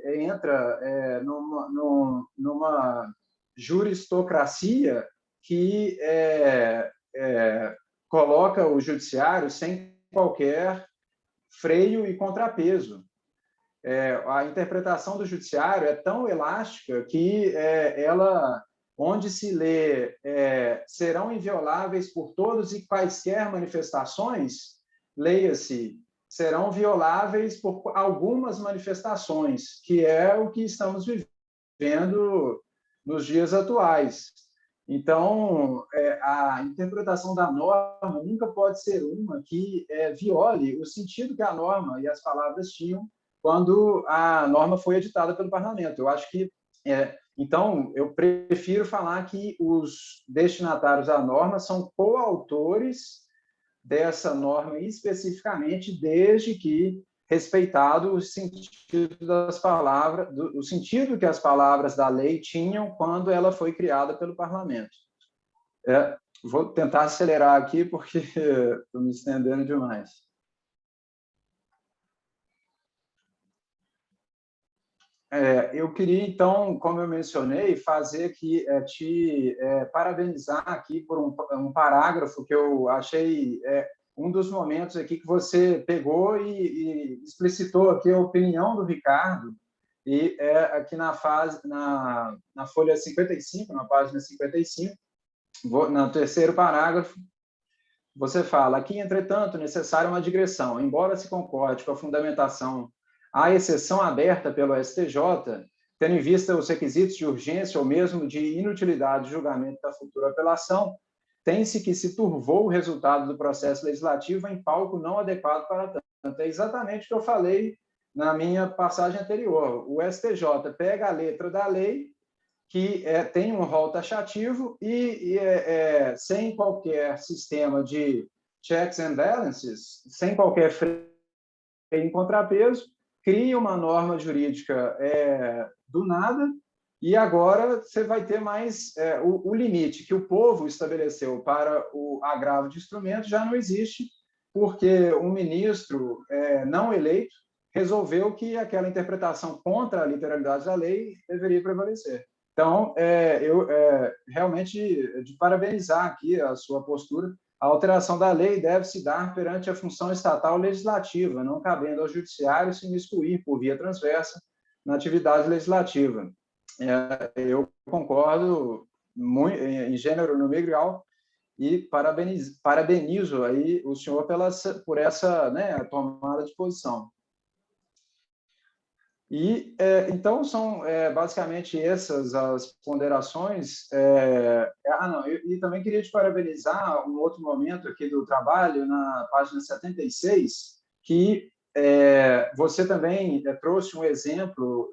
entra numa juristocracia que coloca o judiciário sem qualquer freio e contrapeso. A interpretação do judiciário é tão elástica que onde se lê serão invioláveis por todos e quaisquer manifestações, leia-se, serão violáveis por algumas manifestações, que é o que estamos vivendo nos dias atuais. Então, a interpretação da norma nunca pode ser uma que viole o sentido que a norma e as palavras tinham quando a norma foi editada pelo parlamento. Eu acho que, então, eu prefiro falar que os destinatários da norma são coautores dessa norma especificamente, desde que respeitado o sentido das palavras, o sentido que as palavras da lei tinham quando ela foi criada pelo parlamento. Vou tentar acelerar aqui porque estou me estendendo demais. Eu queria, então, como eu mencionei, fazer aqui, te parabenizar aqui por um parágrafo que eu achei um dos momentos aqui que você pegou e explicitou aqui a opinião do Ricardo, e aqui na folha 55, na página 55, no terceiro parágrafo, você fala: aqui, entretanto, necessária uma digressão, embora se concorde com a fundamentação à exceção aberta pelo STJ, tendo em vista os requisitos de urgência ou mesmo de inutilidade de julgamento da futura apelação, tem-se que se turvou o resultado do processo legislativo em palco não adequado para tanto. É exatamente o que eu falei na minha passagem anterior. O STJ pega a letra da lei, que tem um rol taxativo e sem qualquer sistema de checks and balances, sem qualquer freio em contrapeso, cria uma norma jurídica do nada, e agora você vai ter mais o limite que o povo estabeleceu para o agravo de instrumento já não existe, porque um ministro não eleito resolveu que aquela interpretação contra a literalidade da lei deveria prevalecer. Então, eu realmente de parabenizar aqui a sua postura. A alteração da lei deve se dar perante a função estatal legislativa, não cabendo ao judiciário se imiscuir por via transversa na atividade legislativa. Eu concordo muito, em gênero, número e grau, e parabenizo aí o senhor por essa, né, tomada de posição. E, então, são basicamente essas as ponderações. E também queria te parabenizar um outro momento aqui do trabalho, na página 76, que você também trouxe um exemplo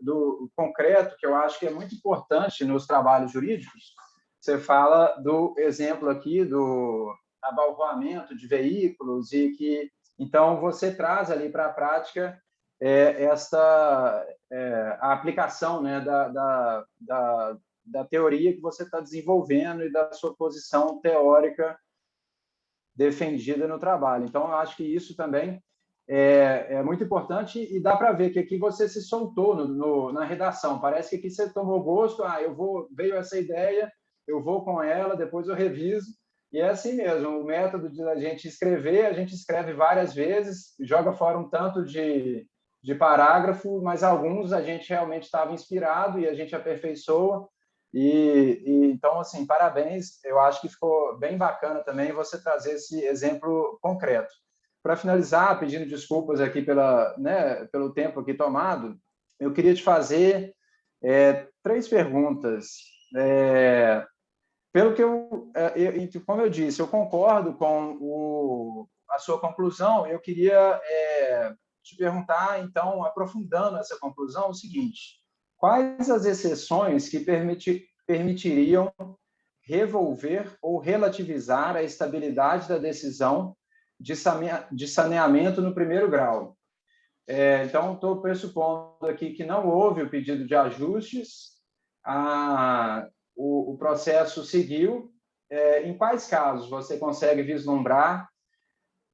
concreto, que eu acho que é muito importante nos trabalhos jurídicos. Você fala do exemplo aqui do abalroamento de veículos, e que, então, você traz ali para a prática a aplicação, né, da teoria que você está desenvolvendo e da sua posição teórica defendida no trabalho. Então, eu acho que isso também é muito importante, e dá para ver que aqui você se soltou na redação. Parece que aqui você tomou gosto, veio essa ideia, eu vou com ela, depois eu reviso, e é assim mesmo. O método de a gente escrever, a gente escreve várias vezes, joga fora um tanto de parágrafo, mas alguns a gente realmente estava inspirado e a gente aperfeiçoa. Então, assim, parabéns. Eu acho que ficou bem bacana também você trazer esse exemplo concreto. Para finalizar, pedindo desculpas aqui pelo tempo aqui tomado, eu queria te fazer 3 perguntas. Pelo que como eu disse, eu concordo com a sua conclusão. Eu queria te perguntar, então, aprofundando essa conclusão, o seguinte: quais as exceções que permitiriam revolver ou relativizar a estabilidade da decisão de saneamento no primeiro grau? Então, estou pressupondo aqui que não houve o pedido de ajustes, o processo seguiu. Em quais casos você consegue vislumbrar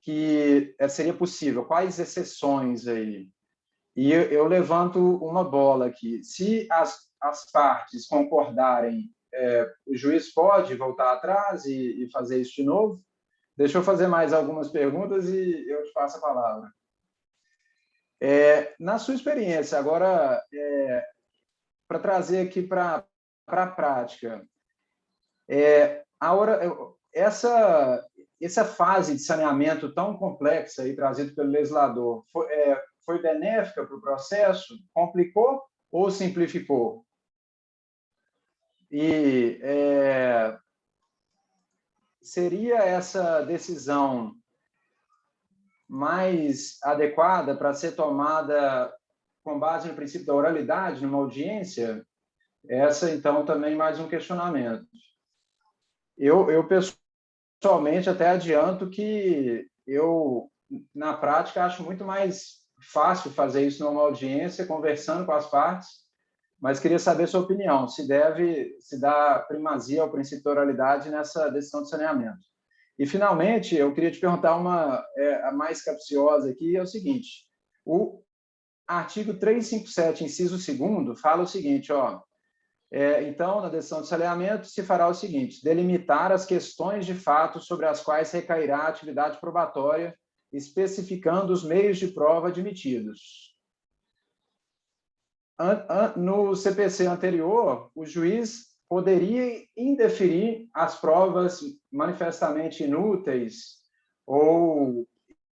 que seria possível? Quais exceções aí? E eu levanto uma bola aqui. Se as partes concordarem, o juiz pode voltar atrás e fazer isso de novo? Deixa eu fazer mais algumas perguntas e eu te passo a palavra. Na sua experiência, agora, para trazer aqui para a prática, essa fase de saneamento tão complexa aí, trazida pelo legislador, foi benéfica para o processo? Complicou ou simplificou? E seria essa decisão mais adequada para ser tomada com base no princípio da oralidade, numa audiência? Essa, então, também mais um questionamento. Eu pessoalmente, até adianto que eu, na prática, acho muito mais fácil fazer isso numa audiência, conversando com as partes, mas queria saber sua opinião, se deve se dar primazia ao princípio da oralidade nessa decisão de saneamento. E, finalmente, eu queria te perguntar a mais capciosa aqui, é o seguinte: o artigo 357, inciso 2º, fala o seguinte, então, na decisão de saneamento, se fará o seguinte: delimitar as questões de fato sobre as quais recairá a atividade probatória, especificando os meios de prova admitidos. No CPC anterior, o juiz poderia indeferir as provas manifestamente inúteis ou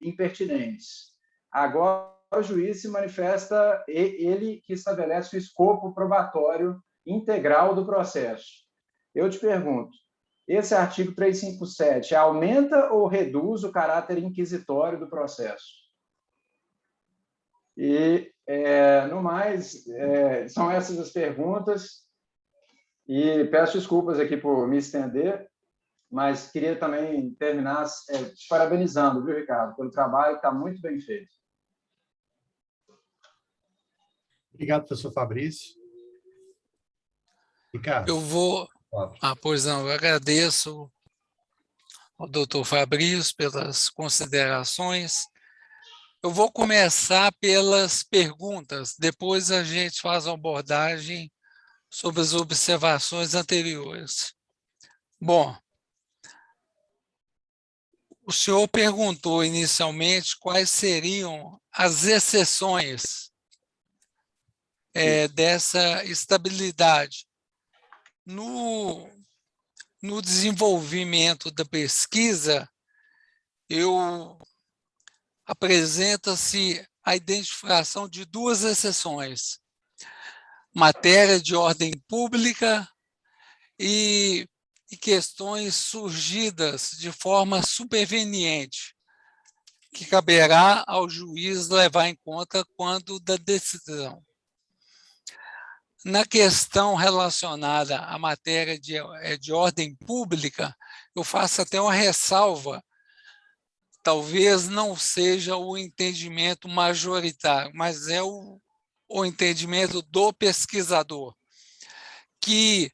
impertinentes. Agora, o juiz se manifesta, ele que estabelece o escopo probatório integral do processo. Eu te pergunto, esse artigo 357 aumenta ou reduz o caráter inquisitório do processo? E, no mais, são essas as perguntas, e peço desculpas aqui por me estender, mas queria também terminar te parabenizando, viu, Ricardo, pelo trabalho que está muito bem feito. Obrigado, professor Fabrício. Ricardo. Eu vou... pois não, eu agradeço ao doutor Fabrício pelas considerações. Eu vou começar pelas perguntas, depois a gente faz uma abordagem sobre as observações anteriores. Bom, o senhor perguntou inicialmente quais seriam as exceções dessa estabilidade. No desenvolvimento da pesquisa, apresenta-se a identificação de duas exceções: matéria de ordem pública e questões surgidas de forma superveniente, que caberá ao juiz levar em conta quando da decisão. Na questão relacionada à matéria de ordem pública, eu faço até uma ressalva. Talvez não seja o entendimento majoritário, mas é o entendimento do pesquisador, que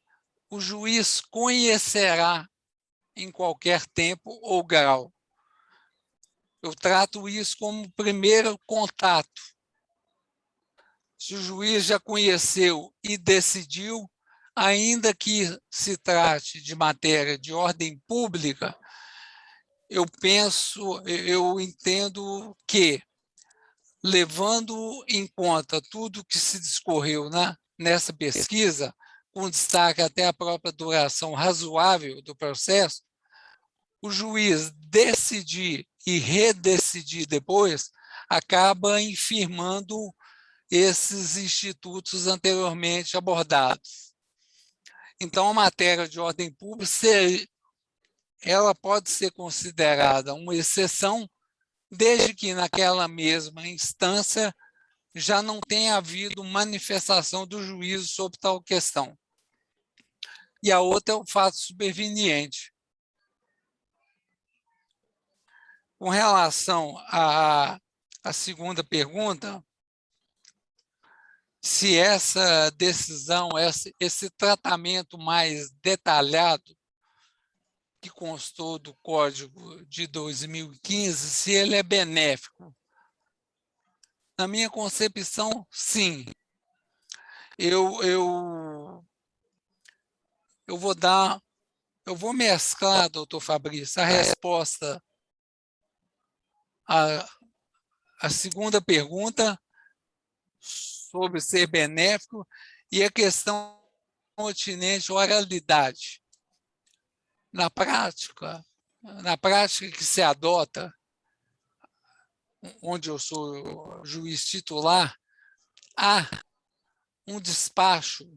o juiz conhecerá em qualquer tempo ou grau. Eu trato isso como primeiro contato. Se o juiz já conheceu e decidiu, ainda que se trate de matéria de ordem pública, eu entendo que, levando em conta tudo que se discorreu nessa pesquisa, com destaque até a própria duração razoável do processo, o juiz decidir e redecidir depois acaba infirmando esses institutos anteriormente abordados. Então, a matéria de ordem pública ela pode ser considerada uma exceção, desde que naquela mesma instância já não tenha havido manifestação do juízo sobre tal questão. E a outra é o fato superveniente. Com relação à segunda pergunta, se essa decisão, esse tratamento mais detalhado que constou do Código de 2015, se ele é benéfico. Na minha concepção, sim. Eu vou mesclar, doutor Fabrício, a resposta à segunda pergunta sobre ser benéfico e a questão pertinente à oralidade. Na prática que se adota, onde eu sou juiz titular, há um despacho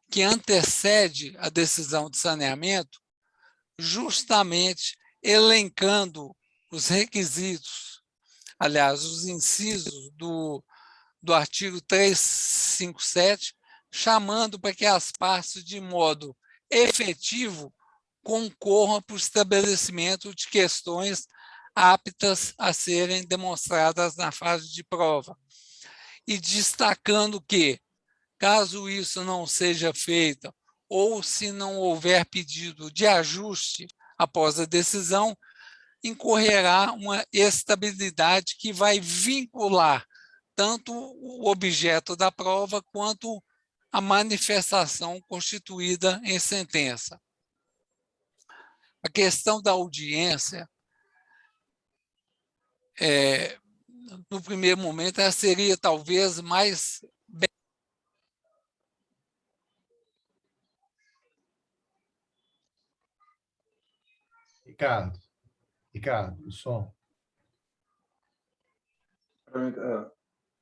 que antecede a decisão de saneamento, justamente elencando os requisitos, aliás, os incisos do artigo 357, chamando para que as partes, de modo efetivo, concorram para o estabelecimento de questões aptas a serem demonstradas na fase de prova. E destacando que, caso isso não seja feito, ou se não houver pedido de ajuste após a decisão, incorrerá uma estabilidade que vai vincular tanto o objeto da prova quanto a manifestação constituída em sentença. A questão da audiência, no primeiro momento, ela seria talvez mais... Ricardo, o som.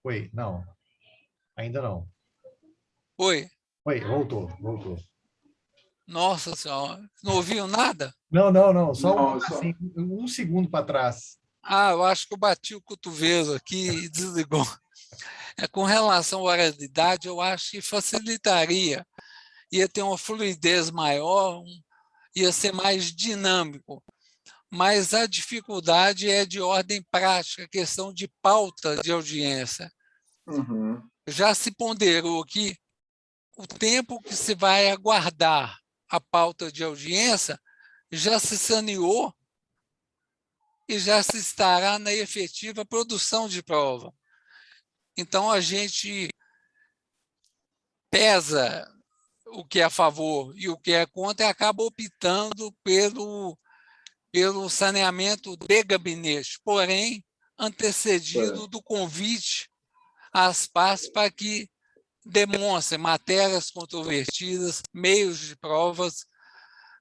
Oi, não. Ainda não. Oi. Oi, voltou. Nossa Senhora, não ouviu nada? Não. Só assim, um segundo para trás. Eu acho que eu bati o cotovelo aqui e desligou. Com relação à oralidade, eu acho que facilitaria. Ia ter uma fluidez maior, ia ser mais dinâmico. Mas a dificuldade é de ordem prática, questão de pauta de audiência. Uhum. Já se ponderou que o tempo que se vai aguardar a pauta de audiência já se saneou e já se estará na efetiva produção de prova. Então, a gente pesa o que é a favor e o que é contra e acaba optando pelo saneamento de gabinete, porém antecedido do convite às partes para que demonstrem matérias controvertidas, meios de provas.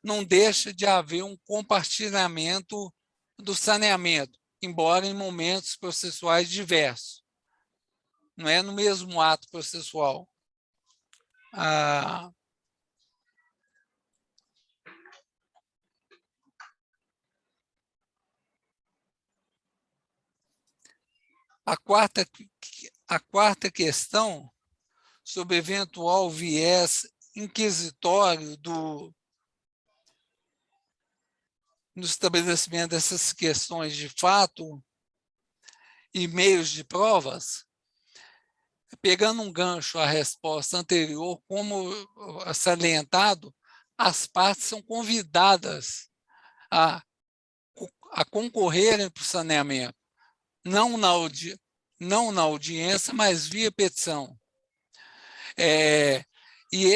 Não deixa de haver um compartilhamento do saneamento, embora em momentos processuais diversos. Não é no mesmo ato processual. A quarta questão, sobre eventual viés inquisitório no estabelecimento dessas questões de fato e meios de provas, pegando um gancho à resposta anterior, como salientado, as partes são convidadas a concorrerem para o saneamento, não na audiência, mas via petição. E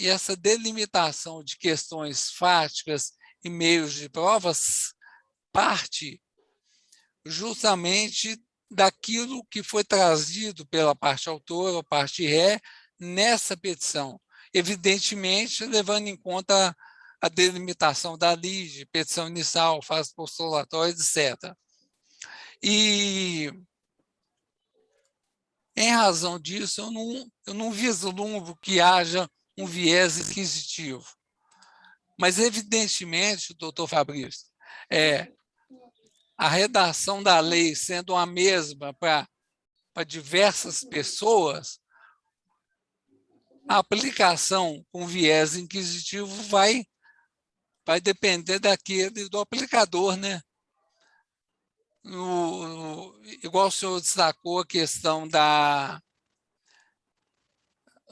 essa delimitação de questões fáticas e meios de provas parte justamente daquilo que foi trazido pela parte autora ou parte ré nessa petição, evidentemente levando em conta a delimitação da lide, petição inicial, fase postulatória, etc. E, em razão disso, eu não vislumbro que haja um viés inquisitivo. Mas, evidentemente, doutor Fabrício, a redação da lei sendo a mesma para diversas pessoas, a aplicação com viés inquisitivo vai depender do aplicador, né? Igual o senhor destacou a questão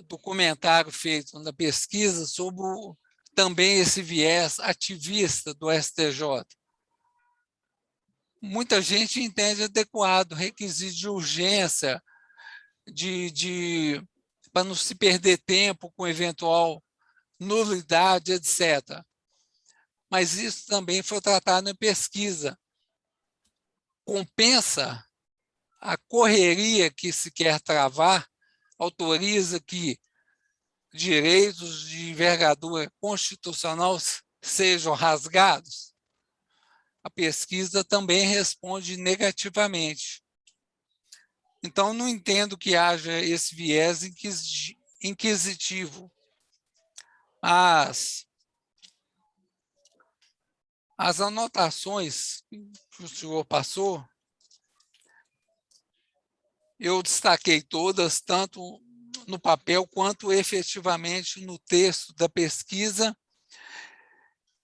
do comentário feito na pesquisa sobre também esse viés ativista do STJ. Muita gente entende adequado requisito de urgência, para não se perder tempo com eventual nulidade, etc. Mas isso também foi tratado em pesquisa. Compensa a correria que se quer travar, autoriza que direitos de envergadura constitucional sejam rasgados? A pesquisa também responde negativamente. Então, não entendo que haja esse viés inquisitivo. As anotações que o senhor passou, eu destaquei todas, tanto no papel quanto efetivamente no texto da pesquisa.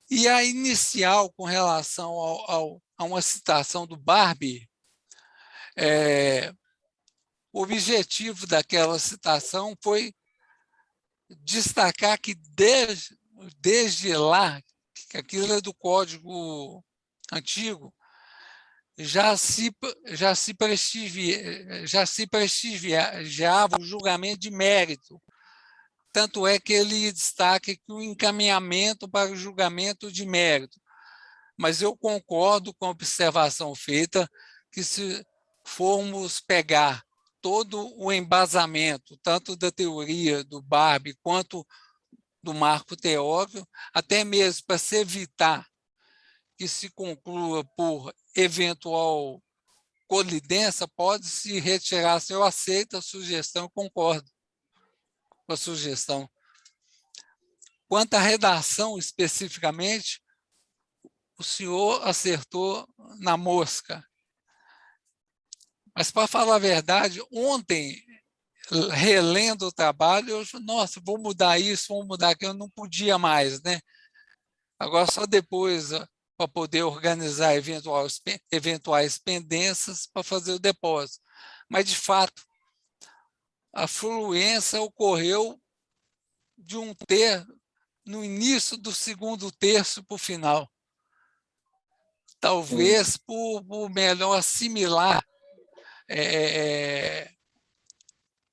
E a inicial, com relação a uma citação do Barbie, o objetivo daquela citação foi destacar que desde lá, que aquilo é do Código Antigo, já se prestigiava o julgamento de mérito. Tanto é que ele destaca que o encaminhamento para o julgamento de mérito. Mas eu concordo com a observação feita que, se formos pegar todo o embasamento, tanto da teoria do Barbie quanto do marco teórico, até mesmo para se evitar que se conclua por eventual colidência, pode-se retirar. Se eu aceito a sugestão, concordo com a sugestão. Quanto à redação especificamente, o senhor acertou na mosca. Mas, para falar a verdade, ontem, relendo o trabalho, eu disse, nossa, vou mudar isso, vou mudar aquilo, eu não podia mais, né? Agora, só depois, para poder organizar eventuais pendências para fazer o depósito. Mas, de fato, a fluência ocorreu de um no início do segundo terço para o final. Talvez por melhor assimilar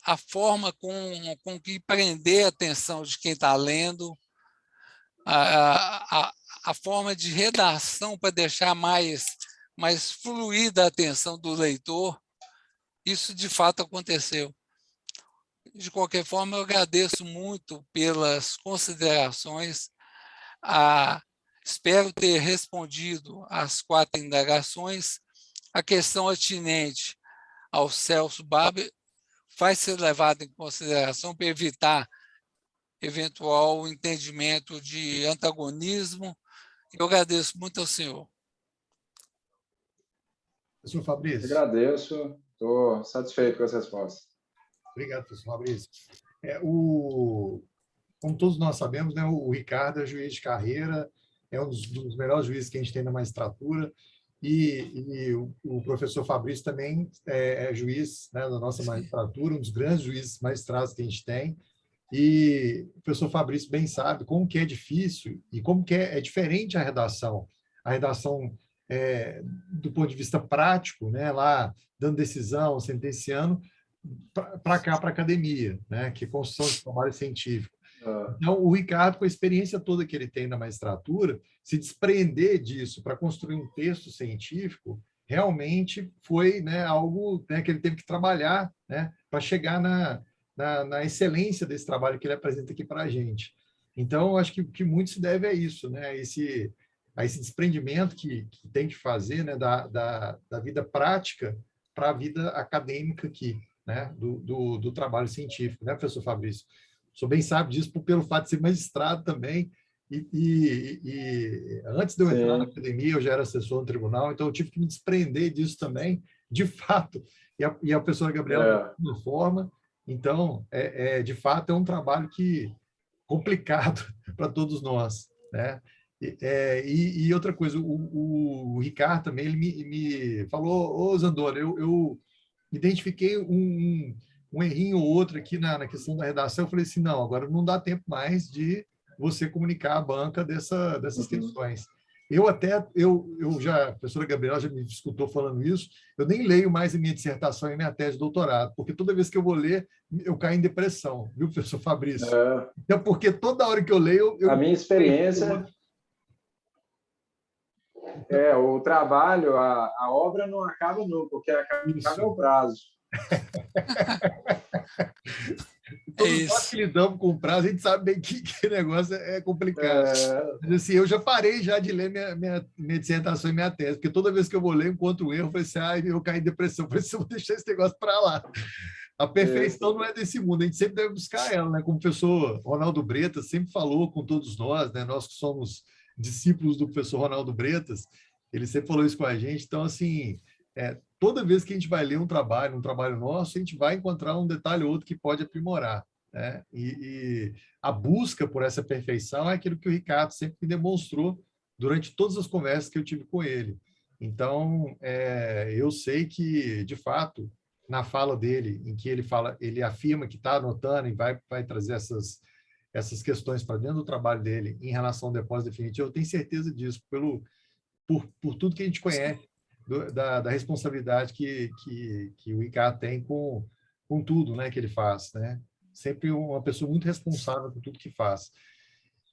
a forma com que prender a atenção de quem está lendo, a forma de redação para deixar mais fluida a atenção do leitor, isso de fato aconteceu. De qualquer forma, eu agradeço muito pelas considerações. Espero ter respondido às 4 indagações. A questão atinente ao Celso Barber vai ser levada em consideração para evitar eventual entendimento de antagonismo. Eu agradeço muito ao senhor. Professor Fabrício. Agradeço, estou satisfeito com as respostas. Obrigado, professor Fabrício. Como todos nós sabemos, né, o Ricardo é juiz de carreira, é um dos melhores juízes que a gente tem na magistratura, e o professor Fabrício também é juiz, né, da nossa magistratura, um dos grandes juízes magistrados que a gente tem, e o professor Fabrício bem sabe como que é difícil e como que é diferente a redação. A redação do ponto de vista prático, né, lá dando decisão, sentenciando, para cá, para a academia, né, que é construção de trabalho científico. Então, o Ricardo, com a experiência toda que ele tem na magistratura, se desprender disso para construir um texto científico, realmente foi, né, algo, né, que ele teve que trabalhar, né, para chegar na excelência desse trabalho que ele apresenta aqui para a gente. Então, eu acho que muito se deve a isso, né, a esse desprendimento que tem que fazer, né, da vida prática para a vida acadêmica aqui, né, do trabalho científico, né, professor Fabrício? O senhor bem sabe disso pelo fato de ser magistrado também, e antes de eu entrar na academia, eu já era assessor no tribunal, então eu tive que me desprender disso também, de fato, e a professora Gabriela de uma forma, então, de fato, é um trabalho complicado para todos nós, né? E outra coisa, o Ricardo também, ele me falou, ô Zandora, eu identifiquei um errinho ou outro aqui na questão da redação. Eu falei assim, não, agora não dá tempo mais de você comunicar à banca dessas questões. Eu já, a professora Gabriela já me escutou falando isso, eu nem leio mais a minha dissertação e minha tese de doutorado, porque toda vez que eu vou ler, eu caio em depressão, viu, professor Fabrício? Então, porque toda hora que eu leio... A minha experiência... o trabalho, a obra não acaba nunca, porque acaba o prazo. Todos nós que lidamos com o prazo, a gente sabe bem que negócio é complicado. Mas, assim, eu já parei já de ler minha dissertação e minha tese, porque toda vez que eu vou ler, encontro um erro, eu falei assim, eu caí em depressão, eu falei assim, eu vou deixar esse negócio para lá. A perfeição não é desse mundo, a gente sempre deve buscar ela, né? Como o professor Ronaldo Bretas sempre falou com todos nós, né? Nós que somos discípulos do professor Ronaldo Bretas, ele sempre falou isso com a gente. Então, assim, toda vez que a gente vai ler um trabalho nosso, a gente vai encontrar um detalhe ou outro que pode aprimorar, né? E a busca por essa perfeição é aquilo que o Ricardo sempre me demonstrou durante todas as conversas que eu tive com ele. Então, eu sei que, de fato, na fala dele, em que ele afirma que está anotando e vai trazer essas questões para dentro do trabalho dele em relação ao depósito definitivo, eu tenho certeza disso, por tudo que a gente conhece da responsabilidade que o Ricardo tem com tudo, né, que ele faz, né? Sempre uma pessoa muito responsável por tudo que faz.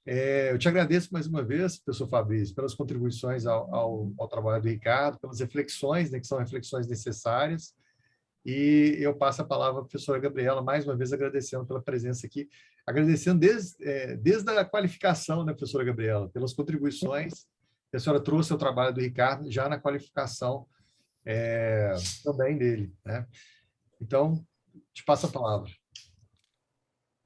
Eu te agradeço mais uma vez, professor Fabrício, pelas contribuições ao trabalho do Ricardo, pelas reflexões, né, que são reflexões necessárias, e eu passo a palavra à professora Gabriela, mais uma vez agradecendo pela presença aqui, agradecendo desde a qualificação, né, professora Gabriela, pelas contribuições que a senhora trouxe ao trabalho do Ricardo, já na qualificação também dele, né? Então, te passo a palavra.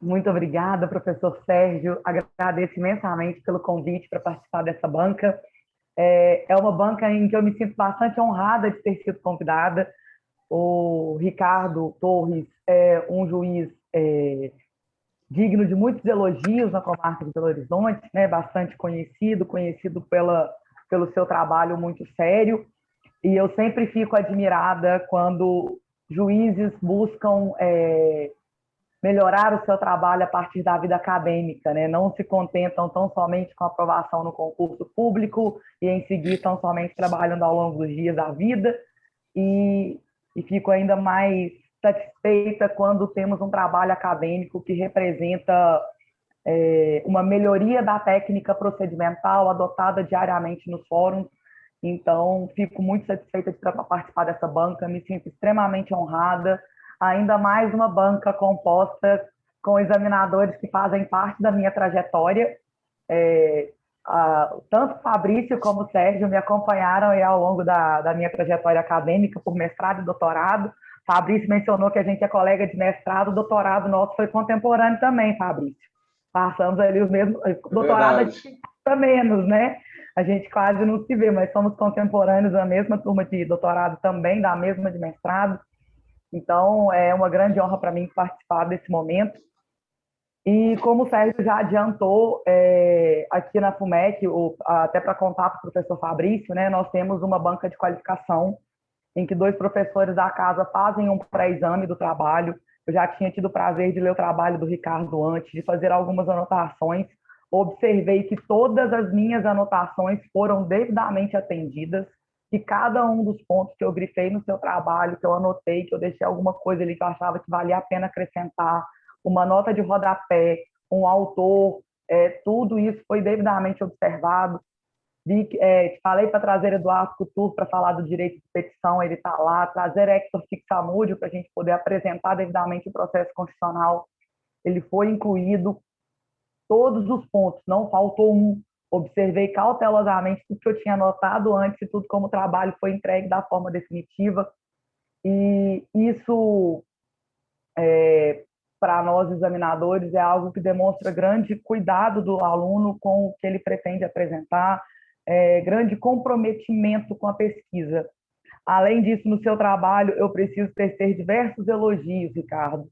Muito obrigada, professor Sérgio. Agradeço imensamente pelo convite para participar dessa banca. É uma banca em que eu me sinto bastante honrada de ter sido convidada. O Ricardo Torres é um juiz digno de muitos elogios na comarca de Belo Horizonte, né? Bastante conhecido pelo seu trabalho muito sério. E eu sempre fico admirada quando juízes buscam melhorar o seu trabalho a partir da vida acadêmica, né? Não se contentam tão somente com a aprovação no concurso público e em seguir tão somente trabalhando ao longo dos dias da vida, e fico ainda mais satisfeita quando temos um trabalho acadêmico que representa uma melhoria da técnica procedimental adotada diariamente nos fóruns. Então, fico muito satisfeita de participar dessa banca, me sinto extremamente honrada, ainda mais uma banca composta com examinadores que fazem parte da minha trajetória. Tanto Fabrício como o Sérgio me acompanharam ao longo da minha trajetória acadêmica por mestrado e doutorado. Fabrício mencionou que a gente é colega de mestrado, doutorado nosso foi contemporâneo também, Fabrício. Passamos ali os mesmos... Doutorado a gente passa menos, né? A gente quase não se vê, mas somos contemporâneos da mesma turma de doutorado também, da mesma de mestrado. Então, é uma grande honra para mim participar desse momento. E como o Sérgio já adiantou, aqui na FUMEC, até para contar para o professor Fabrício, né, nós temos uma banca de qualificação em que 2 professores da casa fazem um pré-exame do trabalho. Eu já tinha tido o prazer de ler o trabalho do Ricardo antes, de fazer algumas anotações. Observei que todas as minhas anotações foram devidamente atendidas, que cada um dos pontos que eu grifei no seu trabalho, que eu anotei, que eu deixei alguma coisa ali que eu achava que valia a pena acrescentar, uma nota de rodapé, um autor, tudo isso foi devidamente observado. Falei para trazer Eduardo Couture para falar do direito de petição, ele está lá, trazer Hector Fixamúdio para a gente poder apresentar devidamente o processo constitucional, ele foi incluído, todos os pontos, não faltou um, observei cautelosamente tudo que eu tinha anotado antes e tudo como o trabalho foi entregue da forma definitiva, e isso, para nós examinadores, é algo que demonstra grande cuidado do aluno com o que ele pretende apresentar, grande comprometimento com a pesquisa. Além disso, no seu trabalho, eu preciso tecer diversos elogios, Ricardo.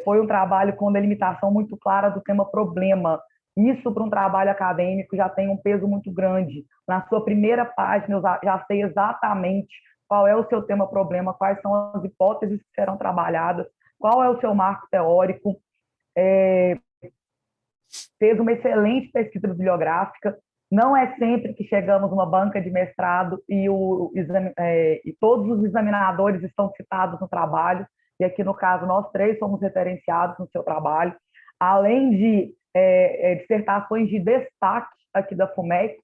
Foi um trabalho com delimitação muito clara do tema problema. Isso, para um trabalho acadêmico, já tem um peso muito grande. Na sua primeira página, eu já sei exatamente qual é o seu tema problema, quais são as hipóteses que serão trabalhadas, qual é o seu marco teórico. Fez uma excelente pesquisa bibliográfica. Não é sempre que chegamos numa banca de mestrado e todos os examinadores estão citados no trabalho, e aqui, no caso, nós 3 somos referenciados no seu trabalho, além de dissertações de destaque aqui da FUMEC,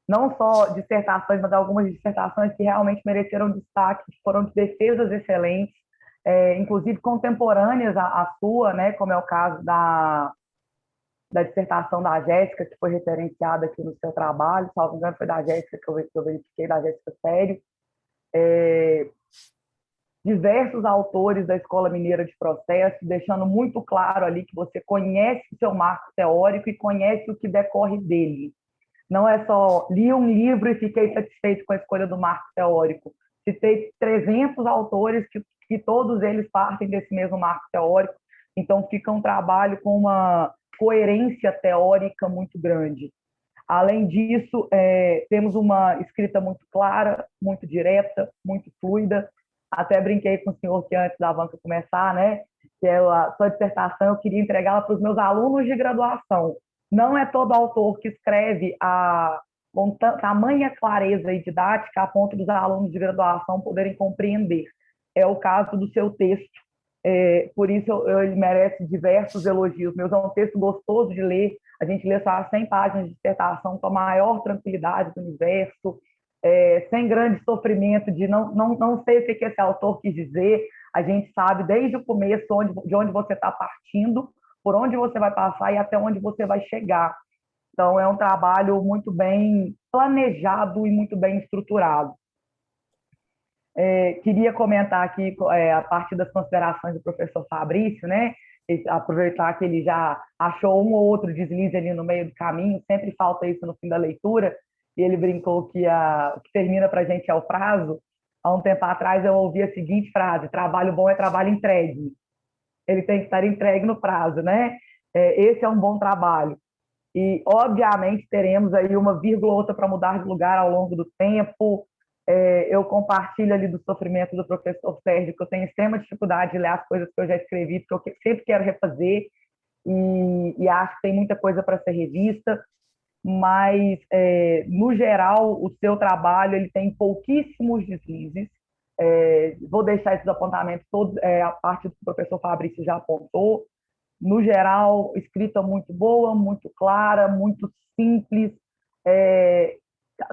não só dissertações, mas algumas dissertações que realmente mereceram destaque, que foram de defesas excelentes, inclusive contemporâneas à sua, né, como é o caso da dissertação da Jéssica, que foi referenciada aqui no seu trabalho, salvo engano, foi da Jéssica que eu verifiquei, da Jéssica Sério. Diversos autores da Escola Mineira de Processo, deixando muito claro ali que você conhece o seu marco teórico e conhece o que decorre dele. Não é só li um livro e fiquei satisfeito com a escolha do marco teórico. Citei 300 autores que todos eles partem desse mesmo marco teórico, então fica um trabalho com uma coerência teórica muito grande. Além disso, temos uma escrita muito clara, muito direta, muito fluida. Até brinquei com o senhor que antes da banca começar, né, que a sua dissertação eu queria entregá-la para os meus alunos de graduação. Não é todo autor que escreve com tamanha clareza e didática a ponto dos alunos de graduação poderem compreender. É o caso do seu texto. Por isso ele merece diversos elogios. Meu, é um texto gostoso de ler. A gente lê só 100 páginas de dissertação com a maior tranquilidade do universo, sem grande sofrimento de não sei o que esse autor quis dizer. A gente sabe desde o começo de onde você está partindo, por onde você vai passar e até onde você vai chegar. Então, é um trabalho muito bem planejado e muito bem estruturado. Queria comentar aqui a partir das considerações do professor Fabrício, né? Aproveitar que ele já achou um ou outro deslize ali no meio do caminho, sempre falta isso no fim da leitura, e ele brincou que o que termina para a gente é o prazo. Há um tempo atrás eu ouvi a seguinte frase: trabalho bom é trabalho entregue. Ele tem que estar entregue no prazo, né? Esse é um bom trabalho. E, obviamente, teremos aí uma vírgula ou outra para mudar de lugar ao longo do tempo. Eu compartilho ali do sofrimento do professor Sérgio, que eu tenho extrema dificuldade de ler as coisas que eu já escrevi, porque eu sempre quero refazer, e acho que tem muita coisa para ser revista, mas, no geral, o seu trabalho ele tem pouquíssimos deslizes, Vou deixar esses apontamentos todos, a parte do professor Fabrício já apontou. No geral, escrita muito boa, muito clara, muito simples,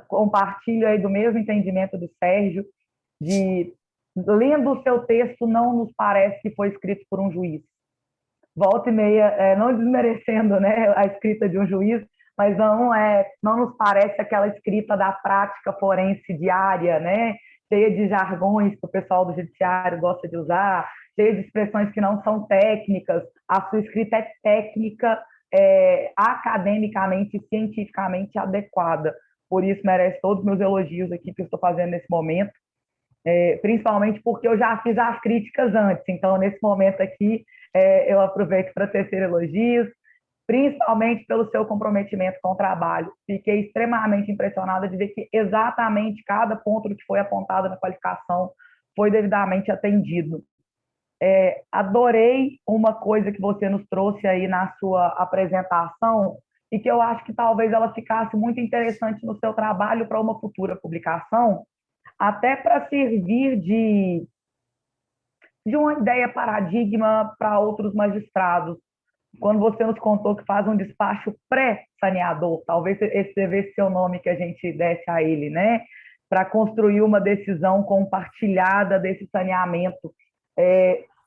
compartilho aí do mesmo entendimento do Sérgio, lendo o seu texto, não nos parece que foi escrito por um juiz. Volta e meia, não desmerecendo, né, a escrita de um juiz, mas não nos parece aquela escrita da prática forense diária, né, cheia de jargões que o pessoal do judiciário gosta de usar, cheia de expressões que não são técnicas. A sua escrita é técnica, academicamente e cientificamente adequada. Por isso, merece todos os meus elogios aqui que eu estou fazendo nesse momento, principalmente porque eu já fiz as críticas antes. Então, nesse momento aqui, eu aproveito para tecer elogios, principalmente pelo seu comprometimento com o trabalho. Fiquei extremamente impressionada de ver que exatamente cada ponto que foi apontado na qualificação foi devidamente atendido. Adorei uma coisa que você nos trouxe aí na sua apresentação e que eu acho que talvez ela ficasse muito interessante no seu trabalho para uma futura publicação, até para servir de uma ideia paradigma para outros magistrados. Quando você nos contou que faz um despacho pré-saneador, talvez esse devesse ser o nome que a gente desse a ele, né? Para construir uma decisão compartilhada desse saneamento,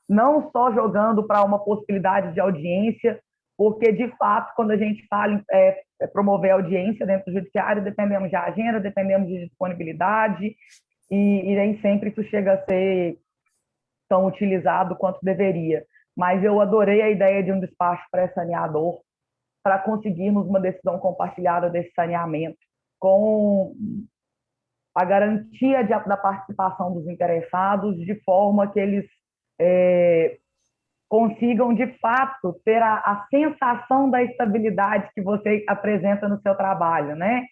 não só jogando para uma possibilidade de audiência, porque, de fato, quando a gente fala em promover audiência dentro do judiciário, dependemos de agenda, dependemos de disponibilidade, e nem sempre isso chega a ser tão utilizado quanto deveria. Mas eu adorei a ideia de um despacho pré-saneador para conseguirmos uma decisão compartilhada desse saneamento, com a garantia da participação dos interessados, de forma que eles consigam, de fato, ter a sensação da estabilidade que você apresenta no seu trabalho, né?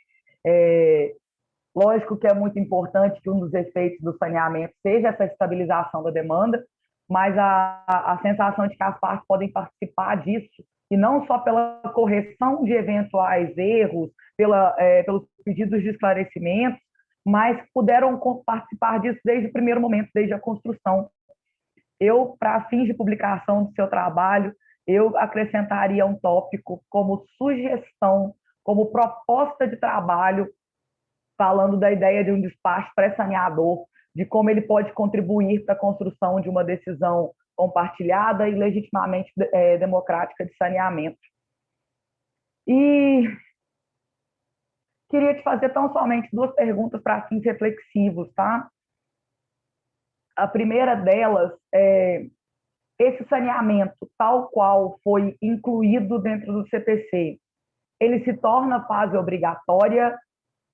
Lógico que é muito importante que um dos efeitos do saneamento seja essa estabilização da demanda, mas a sensação de que as partes podem participar disso, e não só pela correção de eventuais erros, pelos pedidos de esclarecimentos, mas puderam participar disso desde o primeiro momento, desde a construção. Eu, para fins de publicação do seu trabalho, eu acrescentaria um tópico como sugestão, como proposta de trabalho, falando da ideia de um despacho pré-saneador, de como ele pode contribuir para a construção de uma decisão compartilhada e legitimamente democrática de saneamento. E queria te fazer tão somente 2 perguntas para fins reflexivos, tá? A primeira delas é: esse saneamento, tal qual foi incluído dentro do CPC, ele se torna fase obrigatória?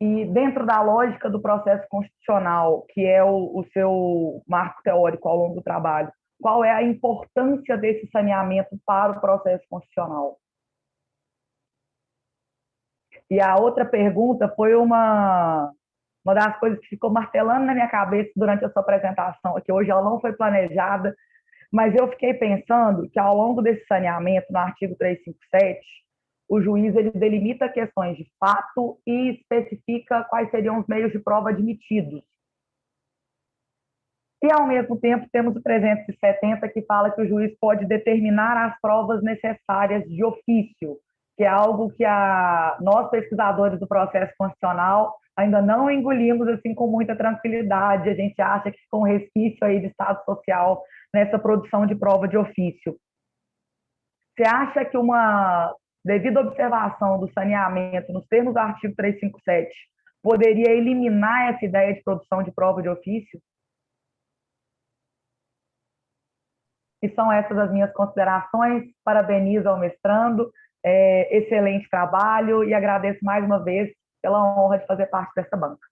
E dentro da lógica do processo constitucional, que é o seu marco teórico ao longo do trabalho, qual é a importância desse saneamento para o processo constitucional? E a outra pergunta foi uma das coisas que ficou martelando na minha cabeça durante a sua apresentação, que hoje ela não foi planejada, mas eu fiquei pensando que ao longo desse saneamento, no artigo 357, o juiz ele delimita questões de fato e especifica quais seriam os meios de prova admitidos. E, ao mesmo tempo, temos o 370, que fala que o juiz pode determinar as provas necessárias de ofício, que é algo que nós, pesquisadores do processo constitucional, ainda não engolimos assim com muita tranquilidade. A gente acha que ficou um resquício aí de Estado social nessa produção de prova de ofício. Você acha que uma devida observação do saneamento nos termos do artigo 357 poderia eliminar essa ideia de produção de prova de ofício? E são essas as minhas considerações. Parabenizo ao mestrando, excelente trabalho, e agradeço mais uma vez pela honra de fazer parte dessa banca.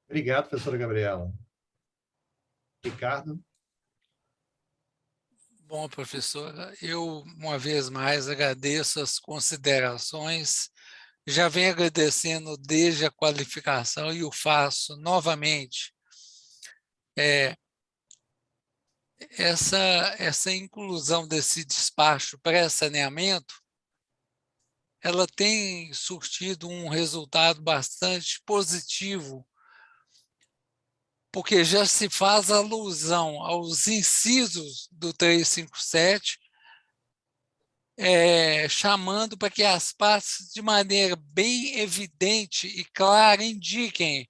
Obrigado, professora Gabriela. Ricardo? Bom, professora, eu, uma vez mais, agradeço as considerações. Já venho agradecendo desde a qualificação e o faço novamente. Essa inclusão desse despacho pré-saneamento, ela tem surtido um resultado bastante positivo porque já se faz alusão aos incisos do 357, chamando para que as partes, de maneira bem evidente e clara, indiquem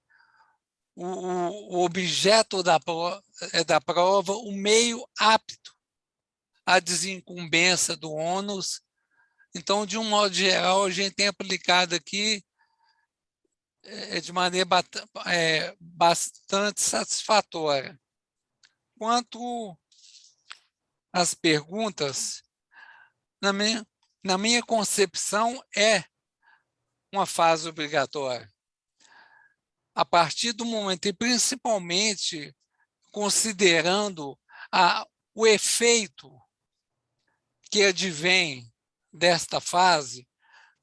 o objeto da prova, o meio apto à desincumbência do ônus. Então, de um modo geral, a gente tem aplicado aqui de maneira bastante satisfatória. Quanto às perguntas, na minha concepção, é uma fase obrigatória. A partir do momento, e principalmente considerando o efeito que advém desta fase,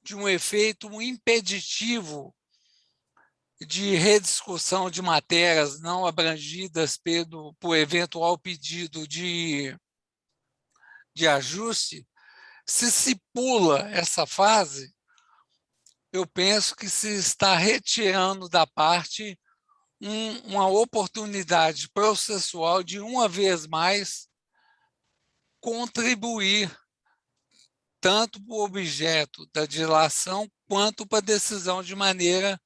de um efeito impeditivo de rediscussão de matérias não abrangidas por eventual pedido de ajuste. Se pula essa fase, eu penso que se está retirando da parte uma oportunidade processual de, uma vez mais, contribuir tanto para o objeto da dilação quanto para a decisão de maneira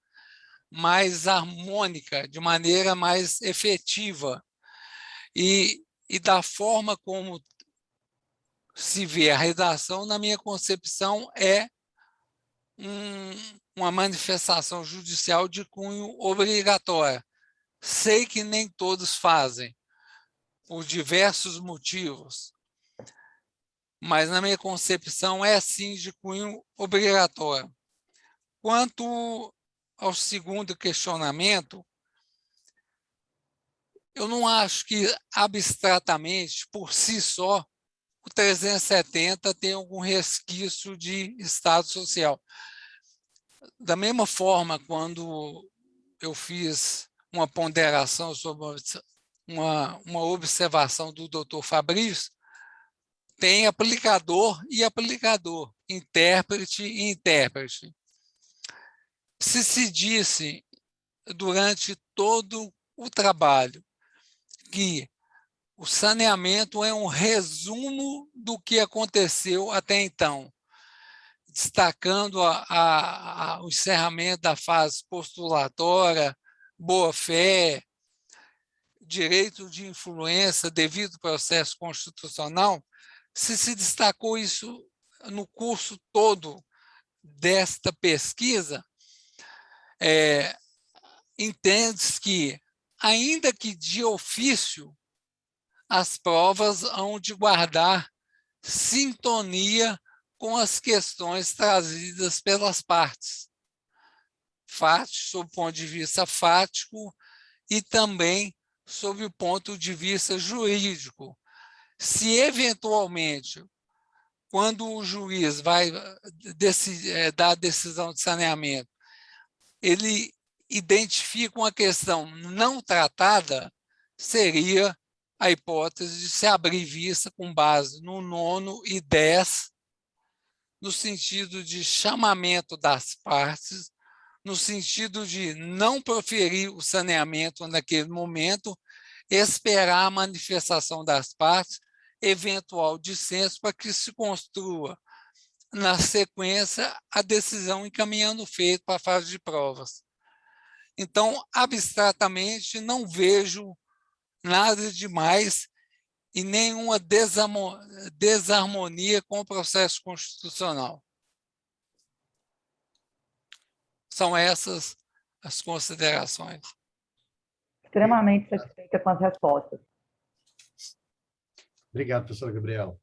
mais harmônica, de maneira mais efetiva. E da forma como se vê a redação, na minha concepção, é uma manifestação judicial de cunho obrigatória. Sei que nem todos fazem, por diversos motivos, mas, na minha concepção, é sim de cunho obrigatório. Quanto ao segundo questionamento, eu não acho que, abstratamente, por si só, o 370 tem algum resquício de Estado social. Da mesma forma, quando eu fiz uma ponderação sobre uma observação do Dr. Fabrício, tem aplicador e aplicador, intérprete e intérprete. Se disse durante todo o trabalho que o saneamento é um resumo do que aconteceu até então, destacando o encerramento da fase postulatória, boa-fé, direito de influência devido ao processo constitucional, se destacou isso no curso todo desta pesquisa, entende-se que, ainda que de ofício, as provas hão de guardar sintonia com as questões trazidas pelas partes, sob o ponto de vista fático e também sob o ponto de vista jurídico. Se, eventualmente, quando o juiz vai dar a decisão de saneamento, ele identifica uma questão não tratada, seria a hipótese de se abrir vista com base no 9º e 10, no sentido de chamamento das partes, no sentido de não proferir o saneamento naquele momento, esperar a manifestação das partes, eventual dissenso, para que se construa, na sequência, a decisão encaminhando o feito para a fase de provas. Então, abstratamente, não vejo nada demais e nenhuma desarmonia com o processo constitucional. São essas as considerações. Extremamente satisfeita com as respostas. Obrigado, professora Gabriela.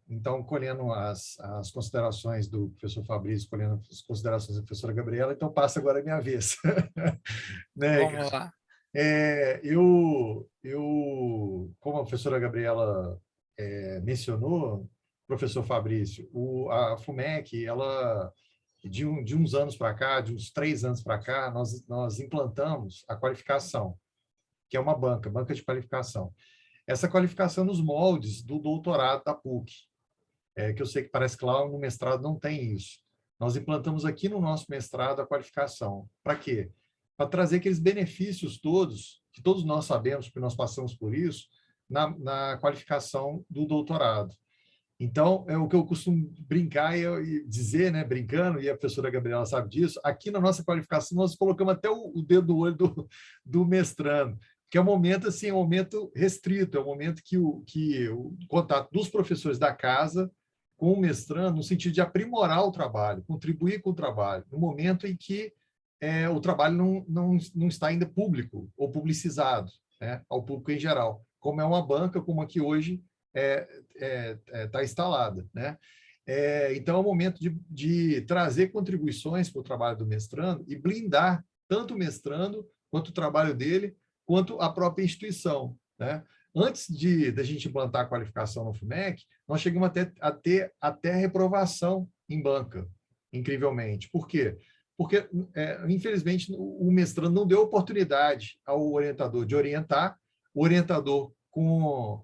Então, colhendo as considerações do professor Fabrício, colhendo as considerações da professora Gabriela, então passa agora a minha vez. Né? Vamos lá. Como a professora Gabriela mencionou, professor Fabrício, a FUMEC, ela, de uns anos para cá, de uns 3 anos para cá, nós implantamos a qualificação, que é uma banca de qualificação. Essa qualificação nos moldes do doutorado da PUC, que eu sei que parece que lá no mestrado não tem isso. Nós implantamos aqui no nosso mestrado a qualificação. Para quê? para trazer aqueles benefícios todos, que todos nós sabemos, porque nós passamos por isso, na qualificação do doutorado. Então, é o que eu costumo brincar e dizer, né, brincando, e a professora Gabriela sabe disso, aqui na nossa qualificação nós colocamos até o dedo do olho do mestrando, que é um momento, assim, um momento restrito, é um momento que o contato dos professores da casa com o mestrando, no sentido de aprimorar o trabalho, contribuir com o trabalho, no momento em que o trabalho não está ainda público ou publicizado, né, ao público em geral, como é uma banca como a que hoje está instalada, né? Então, é o momento de trazer contribuições para o trabalho do mestrando e blindar tanto o mestrando, quanto o trabalho dele, quanto a própria instituição, né? Antes da gente implantar a qualificação no FUMEC, nós chegamos a ter até reprovação em banca, incrivelmente. Por quê? Porque, infelizmente, o mestrando não deu oportunidade ao orientador de orientar, o orientador, com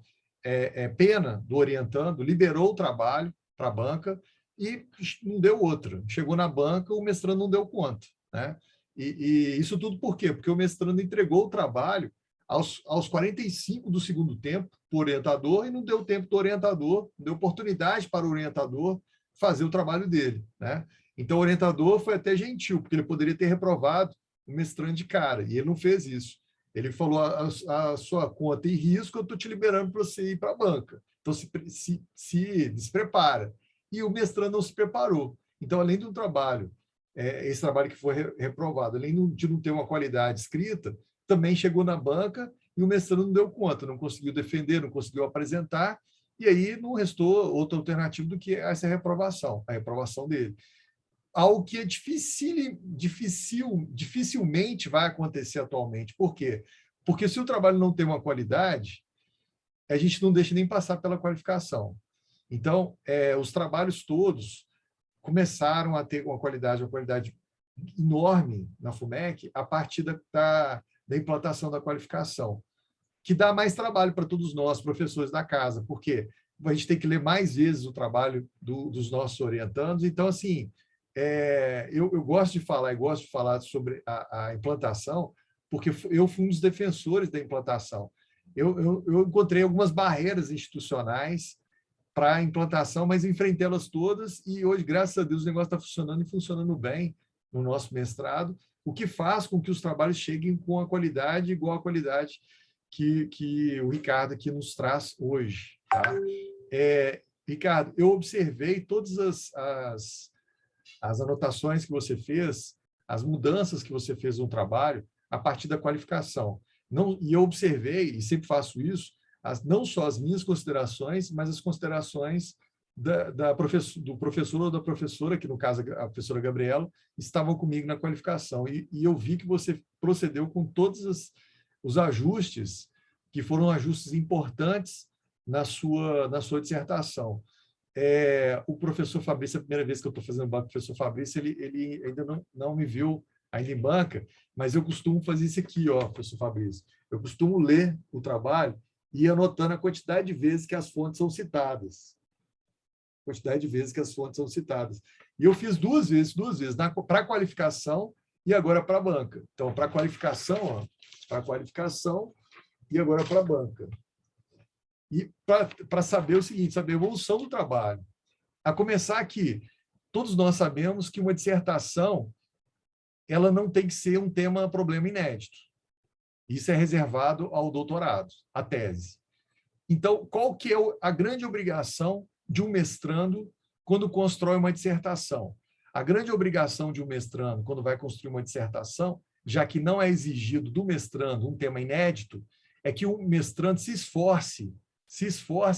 pena do orientando, liberou o trabalho para a banca e não deu outra. Chegou na banca, o mestrando não deu conta, né? E isso tudo por quê? Porque o mestrando entregou o trabalho aos 45 do segundo tempo para o orientador e não deu tempo do orientador, não deu oportunidade para o orientador fazer o trabalho dele, né? Então, o orientador foi até gentil, porque ele poderia ter reprovado o mestrando de cara, e ele não fez isso. Ele falou, a sua conta em risco, eu estou te liberando para você ir para a banca. Então, se desprepara. E o mestrando não se preparou. Então, além do trabalho, esse trabalho que foi reprovado, além de não ter uma qualidade escrita, também chegou na banca e o mestrando não deu conta, não conseguiu defender, não conseguiu apresentar, e aí não restou outra alternativa do que essa reprovação, a reprovação dele. Algo que é dificilmente vai acontecer atualmente. Por quê? Porque se o trabalho não tem uma qualidade, a gente não deixa nem passar pela qualificação. Então, os trabalhos todos começaram a ter uma qualidade enorme na FUMEC a partir da implantação da qualificação, que dá mais trabalho para todos nós, professores da casa, porque a gente tem que ler mais vezes o trabalho dos nossos orientandos. Então, assim, eu gosto de falar sobre a implantação, porque eu fui um dos defensores da implantação. Eu encontrei algumas barreiras institucionais para a implantação, mas enfrentei elas todas e hoje, graças a Deus, o negócio está funcionando e funcionando bem no nosso mestrado, o que faz com que os trabalhos cheguem com a qualidade igual à qualidade que o Ricardo aqui nos traz hoje. Tá? Ricardo, eu observei todas as anotações que você fez, as mudanças que você fez no trabalho a partir da qualificação. E eu observei, e sempre faço isso, não só as minhas considerações, mas as considerações do professor ou da professora, que no caso a professora Gabriela, estavam comigo na qualificação. E eu vi que você procedeu com todos os ajustes, que foram ajustes importantes na sua dissertação. O professor Fabrício, a primeira vez que eu estou fazendo banca, o professor Fabrício, ele ainda não me viu ainda em banca, mas eu costumo fazer isso aqui, professor Fabrício. Eu costumo ler o trabalho e ir anotando a quantidade de vezes que as fontes são citadas. Quantidade de vezes que as fontes são citadas. E eu fiz duas vezes, para a qualificação e agora para a banca. Então, para a qualificação e agora para a banca. E para saber o seguinte, saber a evolução do trabalho. A começar aqui, todos nós sabemos que uma dissertação ela não tem que ser um problema inédito. Isso é reservado ao doutorado, à tese. Então, qual que é a grande obrigação de um mestrando quando constrói uma dissertação? A grande obrigação de um mestrando, quando vai construir uma dissertação, já que não é exigido do mestrando um tema inédito, é que o mestrando se esforce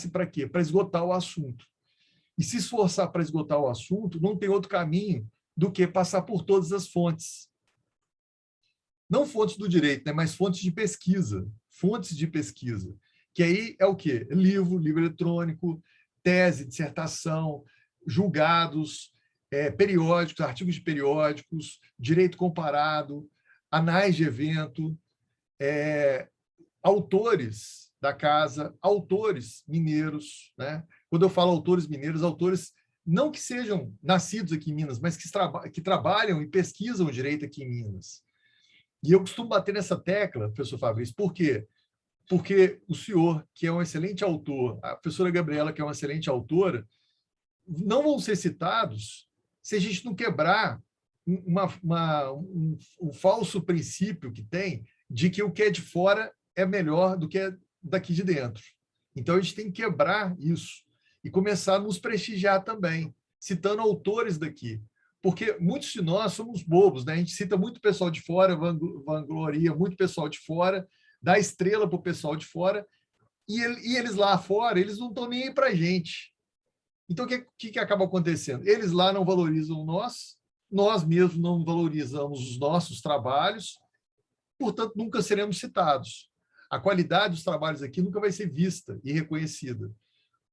para quê? Para esgotar o assunto. E se esforçar para esgotar o assunto, não tem outro caminho do que passar por todas as fontes. Não fontes do direito, né? Mas fontes de pesquisa. Que aí é o quê? Livro eletrônico, tese, dissertação, julgados, periódicos, artigos de periódicos, direito comparado, anais de evento, autores da casa, autores mineiros, né? Quando eu falo autores mineiros, autores não que sejam nascidos aqui em Minas, mas que trabalham e pesquisam o direito aqui em Minas. E eu costumo bater nessa tecla, professor Fabrício, por quê? Porque o senhor, que é um excelente autor, a professora Gabriela, que é uma excelente autora, não vão ser citados se a gente não quebrar um falso princípio que tem de que o que é de fora é melhor do que é daqui de dentro. Então, a gente tem que quebrar isso e começar a nos prestigiar também, citando autores daqui. Porque muitos de nós somos bobos, né? A gente cita muito pessoal de fora, vangloria muito pessoal de fora, dá estrela para o pessoal de fora, e eles lá fora, eles não estão nem aí para a gente. Então, o que acaba acontecendo? Eles lá não valorizam nós mesmos não valorizamos os nossos trabalhos, portanto, nunca seremos citados. A qualidade dos trabalhos aqui nunca vai ser vista e reconhecida.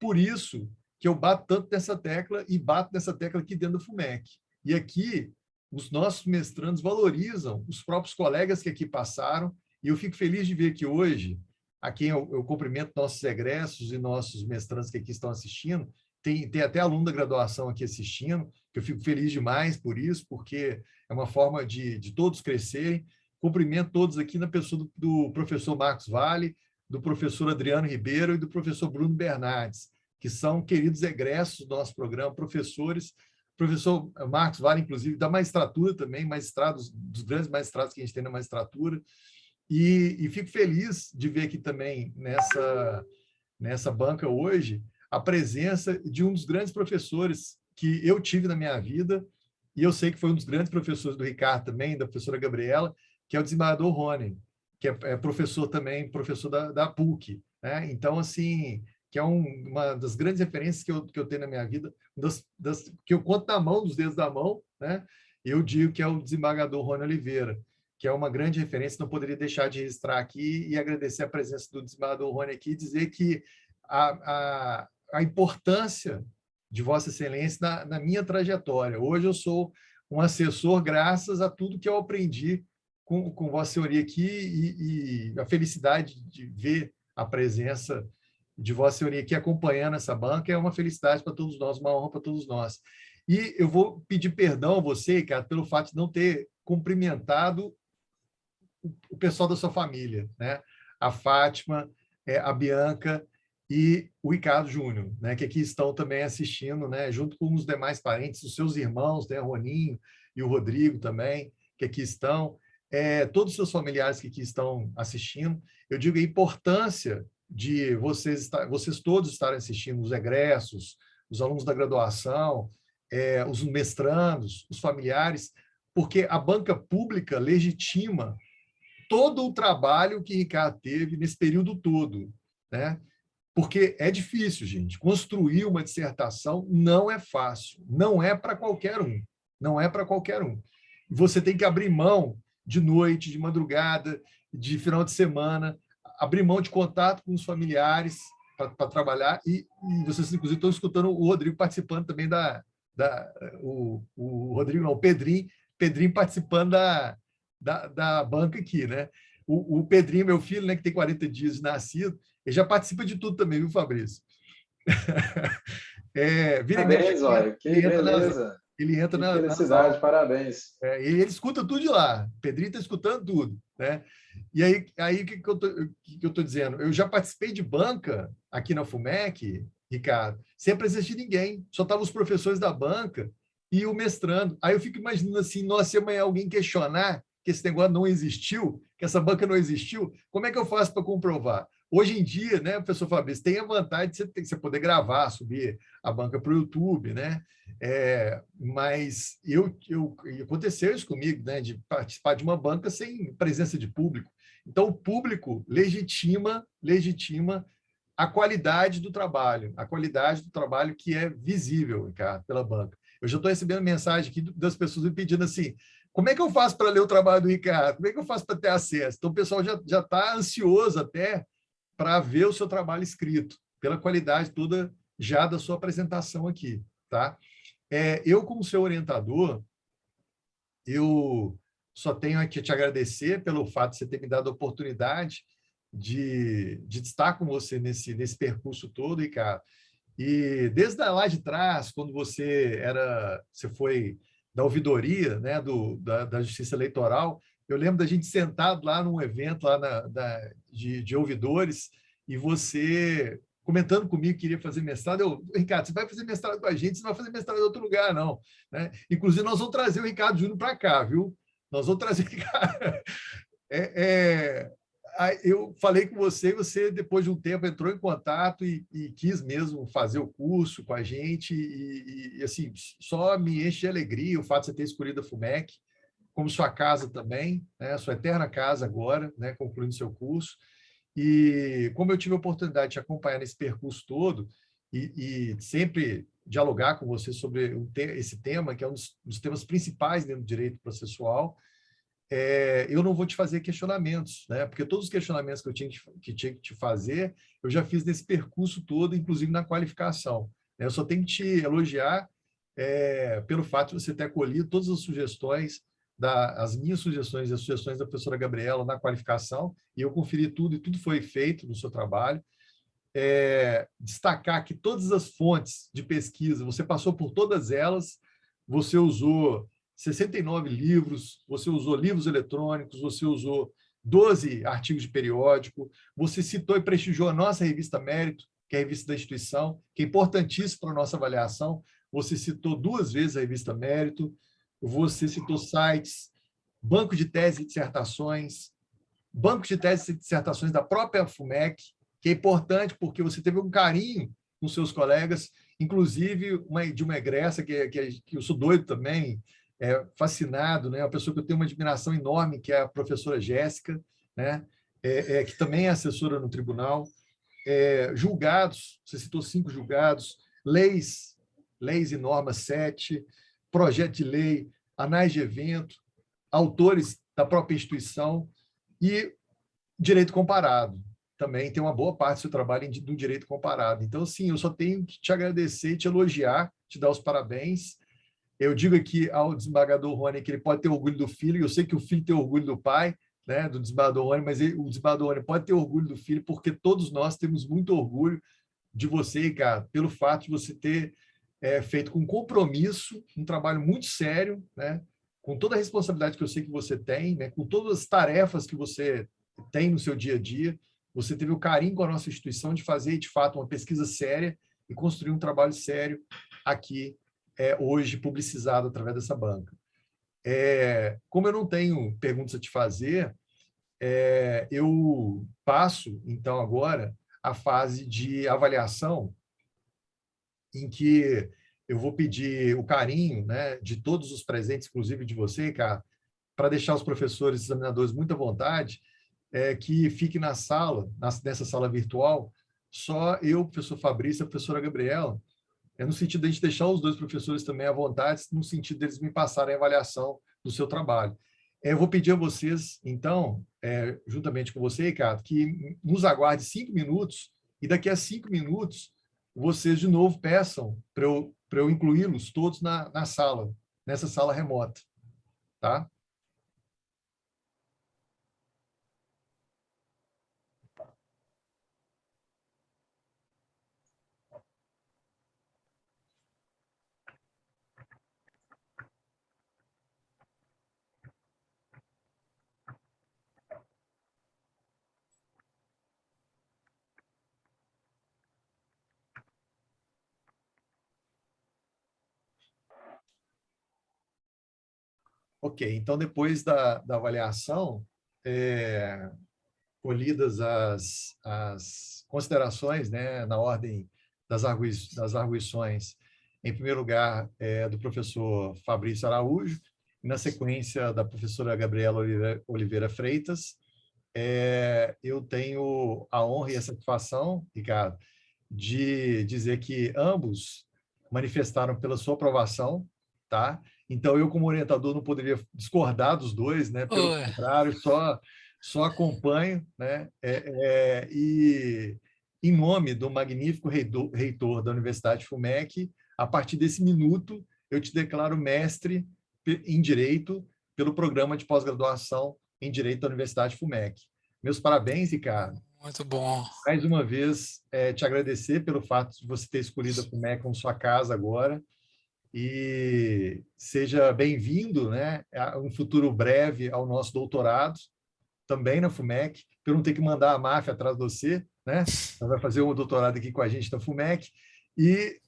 Por isso que eu bato tanto nessa tecla e bato nessa tecla aqui dentro do FUMEC. E aqui, os nossos mestrandos valorizam os próprios colegas que aqui passaram, e eu fico feliz de ver que hoje, a quem eu cumprimento nossos egressos e nossos mestrandos que aqui estão assistindo, tem até aluno da graduação aqui assistindo, que eu fico feliz demais por isso, porque é uma forma de todos crescerem. Cumprimento todos aqui na pessoa do professor Marcos Vale, do professor Adriano Ribeiro e do professor Bruno Bernardes, que são queridos egressos do nosso programa, professores. Professor Marcos Vale, inclusive, da magistratura também, magistrados, dos grandes magistrados que a gente tem na magistratura. E fico feliz de ver aqui também, nessa banca hoje, a presença de um dos grandes professores que eu tive na minha vida, e eu sei que foi um dos grandes professores do Ricardo também, da professora Gabriela, que é o desembargador Rony, que é professor também, professor da PUC. Né? Então, assim, que é uma das grandes referências que eu tenho na minha vida, que eu conto na mão, dos dedos da mão, né? Eu digo que é o desembargador Rony Oliveira, que é uma grande referência, não poderia deixar de registrar aqui e agradecer a presença do desembargador Rony aqui e dizer que a importância de Vossa Excelência na minha trajetória. Hoje eu sou um assessor graças a tudo que eu aprendi com Vossa Senhoria aqui e a felicidade de ver a presença de Vossa Senhoria aqui acompanhando essa banca é uma felicidade para todos nós, uma honra para todos nós. E eu vou pedir perdão a você, cara, pelo fato de não ter cumprimentado o pessoal da sua família, né? A Fátima, a Bianca e o Ricardo Júnior, né? Que aqui estão também assistindo, né? Junto com os demais parentes, os seus irmãos, né? O Roninho e o Rodrigo também, que aqui estão. Todos os seus familiares que aqui estão assistindo. Eu digo a importância de vocês todos estarem assistindo, os egressos, os alunos da graduação, os mestrandos, os familiares, porque a banca pública legitima todo o trabalho que Ricardo teve nesse período todo, né? Porque é difícil, gente. Construir uma dissertação não é fácil, não é para qualquer um, não é para qualquer um. Você tem que abrir mão de noite, de madrugada, de final de semana, abrir mão de contato com os familiares para trabalhar, e vocês, inclusive, estão escutando o Rodrigo participando também o Rodrigo não, o Pedrinho participando da banca aqui, né? O Pedrinho, meu filho, né, que tem 40 dias de nascido, ele já participa de tudo também, viu, Fabrício? Parabéns, olha, que beleza. Ele entra que felicidade, parabéns. Ele escuta tudo de lá. O Pedrinho está escutando tudo, né? E aí o que eu estou dizendo? Eu já participei de banca aqui na FUMEC, Ricardo, sem a presença de ninguém. Só estavam os professores da banca e o mestrando. Aí eu fico imaginando assim, nossa, se amanhã alguém questionar que esse negócio não existiu, que essa banca não existiu, como é que eu faço para comprovar? Hoje em dia, né, professor Fabrício, tem a vantagem de você poder gravar, subir a banca para o YouTube, né? Mas aconteceu isso comigo, né, de participar de uma banca sem presença de público. Então, o público legitima a qualidade do trabalho que é visível, Ricardo, pela banca. Eu já estou recebendo mensagem aqui das pessoas me pedindo assim, como é que eu faço para ler o trabalho do Ricardo? Como é que eu faço para ter acesso? Então, o pessoal já está ansioso até para ver o seu trabalho escrito, pela qualidade toda já da sua apresentação aqui. Tá? Eu, como seu orientador, eu só tenho aqui te agradecer pelo fato de você ter me dado a oportunidade de estar com você nesse percurso todo, Ricardo. E desde lá de trás, quando você foi da ouvidoria, né, da Justiça Eleitoral, Eu lembro da gente sentado lá num evento lá de ouvidores e você comentando comigo que queria fazer mestrado. Ricardo, você vai fazer mestrado com a gente, você não vai fazer mestrado em outro lugar, não. Né? Inclusive, nós vamos trazer o Ricardo Júnior para cá, viu? Nós vamos trazer o Ricardo. Eu falei com você, e você, depois de um tempo, entrou em contato e quis mesmo fazer o curso com a gente. E assim, só me enche de alegria o fato de você ter escolhido a FUMEC como sua casa também, né? Sua eterna casa agora, né? Concluindo seu curso. E como eu tive a oportunidade de te acompanhar nesse percurso todo e sempre dialogar com você sobre esse tema, que é um dos temas principais dentro do direito processual, eu não vou te fazer questionamentos, né? Porque todos os questionamentos que eu tinha que te fazer, eu já fiz nesse percurso todo, inclusive na qualificação. Eu só tenho que te elogiar pelo fato de você ter acolhido todas as sugestões, as minhas sugestões e as sugestões da professora Gabriela na qualificação, e eu conferi tudo, e tudo foi feito no seu trabalho. Destacar que todas as fontes de pesquisa, você passou por todas elas, você usou 69 livros, você usou livros eletrônicos, você usou 12 artigos de periódico, você citou e prestigiou a nossa revista Mérito, que é a revista da instituição, que é importantíssima para a nossa avaliação. Você citou 2 vezes a revista Mérito, você citou sites, banco de tese e dissertações, banco de tese e dissertações da própria FUMEC, que é importante porque você teve um carinho com seus colegas, inclusive de uma egressa que eu sou doido também, fascinado, né? Uma pessoa que eu tenho uma admiração enorme, que é a professora Jéssica, né? Que também é assessora no tribunal. Julgados, você citou 5 julgados, leis e normas 7, projeto de lei, anais de evento, autores da própria instituição e direito comparado. Também tem uma boa parte do seu trabalho do direito comparado. Então, sim, eu só tenho que te agradecer, te elogiar, te dar os parabéns. Eu digo aqui ao desembargador Rony que ele pode ter orgulho do filho, eu sei que o filho tem orgulho do pai, né, do desembargador Rony, mas o desembargador Rony pode ter orgulho do filho, porque todos nós temos muito orgulho de você, Ricardo, pelo fato de você ter feito com compromisso um trabalho muito sério, né, com toda a responsabilidade que eu sei que você tem, né, com todas as tarefas que você tem no seu dia a dia. Você teve o carinho com a nossa instituição de fazer, de fato, uma pesquisa séria e construir um trabalho sério aqui, hoje, publicizado através dessa banca. Como eu não tenho perguntas a te fazer, eu passo, então, agora, a fase de avaliação, em que eu vou pedir o carinho, né, de todos os presentes, inclusive de você, cara, para deixar os professores e examinadores muito à vontade, que fique na sala, nessa sala virtual, só eu, o professor Fabrício e a professora Gabriela, no sentido de a gente deixar os 2 professores também à vontade, no sentido deles me passarem a avaliação do seu trabalho. Eu vou pedir a vocês, então, juntamente com você, Ricardo, que nos aguarde 5 minutos, e daqui a 5 minutos, vocês de novo peçam para eu incluí-los todos na sala, nessa sala remota. Tá? Ok, então depois da avaliação, colhidas as considerações, né, na ordem das arguições, em primeiro lugar, do professor Fabrício Araújo, e na sequência da professora Gabriela Oliveira Freitas, eu tenho a honra e a satisfação, Ricardo, de dizer que ambos manifestaram pela sua aprovação, tá? Então, eu, como orientador, não poderia discordar dos 2, né? Pelo contrário, só acompanho, né? E, em nome do magnífico reitor da Universidade FUMEC, a partir desse minuto, eu te declaro mestre em Direito pelo programa de pós-graduação em Direito da Universidade FUMEC. Meus parabéns, Ricardo. Muito bom. Mais uma vez, te agradecer pelo fato de você ter escolhido a FUMEC como sua casa agora. e seja bem-vindo, né, a um futuro breve ao nosso doutorado, também na FUMEC, para eu não ter que mandar a máfia atrás de você, né? Você vai fazer um doutorado aqui com a gente na FUMEC, e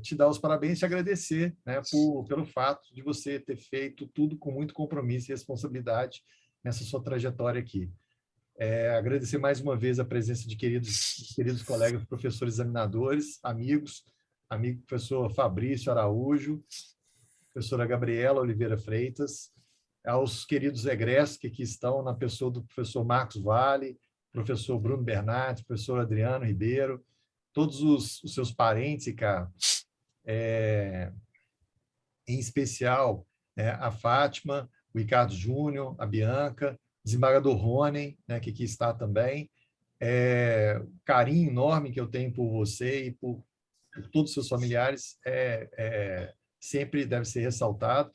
te dar os parabéns e te agradecer, né, pelo fato de você ter feito tudo com muito compromisso e responsabilidade nessa sua trajetória aqui. Agradecer mais uma vez a presença de queridos colegas, professores examinadores, amigos, amigo professor Fabrício Araújo, professora Gabriela Oliveira Freitas, aos queridos egressos que aqui estão, na pessoa do professor Marcos Vale, professor Bruno Bernardes, professor Adriano Ribeiro, todos os seus parentes, cara, em especial a Fátima, o Ricardo Júnior, a Bianca, o desembargador Rony, né, que aqui está também, o carinho enorme que eu tenho por você e por todos os seus familiares sempre deve ser ressaltado,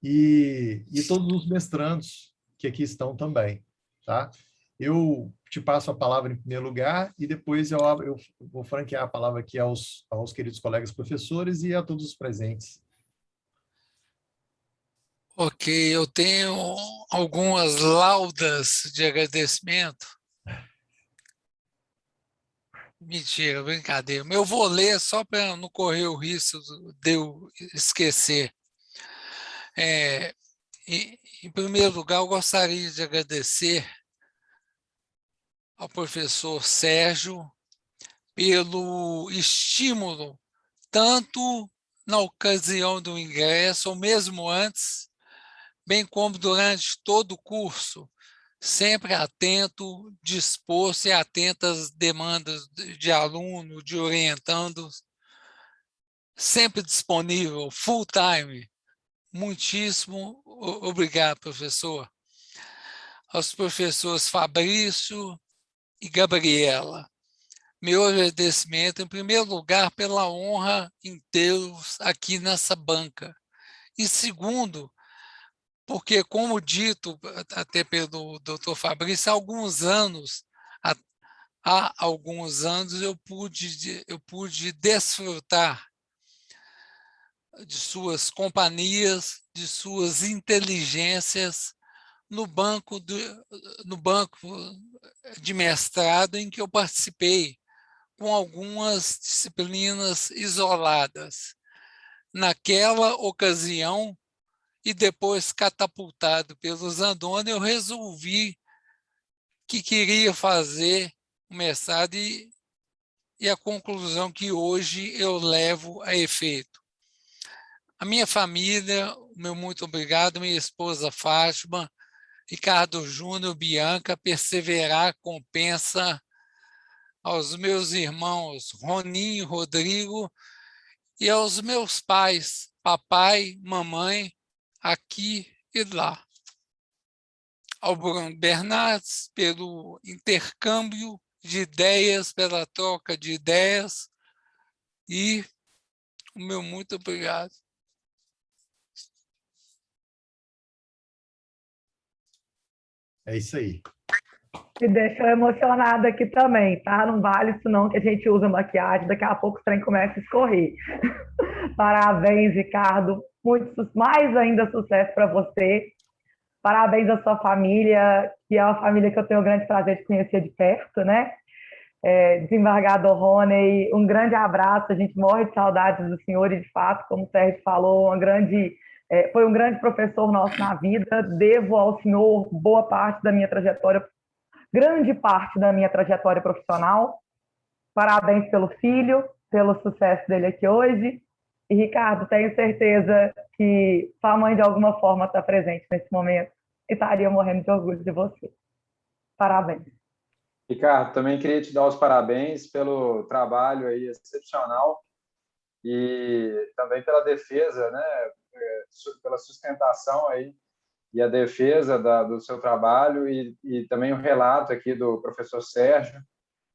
e todos os mestrandos que aqui estão também, tá? Eu te passo a palavra em primeiro lugar e depois eu vou franquear a palavra aqui aos queridos colegas professores e a todos os presentes. Ok, eu tenho algumas laudas de agradecimento. Mentira, brincadeira. Eu vou ler só para não correr o risco de eu esquecer. Em primeiro lugar, eu gostaria de agradecer ao professor Sérgio pelo estímulo, tanto na ocasião do ingresso, ou mesmo antes, bem como durante todo o curso, sempre atento, disposto e atento às demandas de aluno, de orientandos, sempre disponível, full time. Muitíssimo obrigado, professor. Aos professores Fabrício e Gabriela, meu agradecimento, em primeiro lugar, pela honra em tê-los aqui nessa banca. E segundo, porque, como dito até pelo Dr. Fabrício, há alguns anos eu pude desfrutar de suas companhias, de suas inteligências no banco de mestrado em que eu participei, com algumas disciplinas isoladas. Naquela ocasião, e depois catapultado pelo Zandoni, eu resolvi que queria fazer o mestrado e a conclusão que hoje eu levo a efeito. A minha família, o meu muito obrigado, minha esposa Fátima, Ricardo Júnior, Bianca, perseverar compensa. Aos meus irmãos Roninho, Rodrigo, e aos meus pais, papai, mamãe, aqui e lá. Ao Bruno Bernardes, pelo intercâmbio de ideias, pela troca de ideias, e o meu muito obrigado. É isso aí. Me deixou emocionada aqui também, tá? Não vale isso não, que a gente usa maquiagem, daqui a pouco o trem começa a escorrer. Parabéns, Ricardo. Mais ainda sucesso para você. Parabéns à sua família, que é uma família que eu tenho o grande prazer de conhecer de perto, né? Desembargador Rony, um grande abraço, a gente morre de saudades do senhor e, de fato, como o Sérgio falou, foi um grande professor nosso na vida, devo ao senhor boa parte da minha trajetória, grande parte da minha trajetória profissional. Parabéns pelo filho, pelo sucesso dele aqui hoje. E, Ricardo, tenho certeza que sua mãe, de alguma forma, está presente nesse momento e estaria morrendo de orgulho de você. Parabéns. Ricardo, também queria te dar os parabéns pelo trabalho aí excepcional e também pela defesa, né, pela sustentação aí e a defesa do seu trabalho e também o relato aqui do professor Sérgio,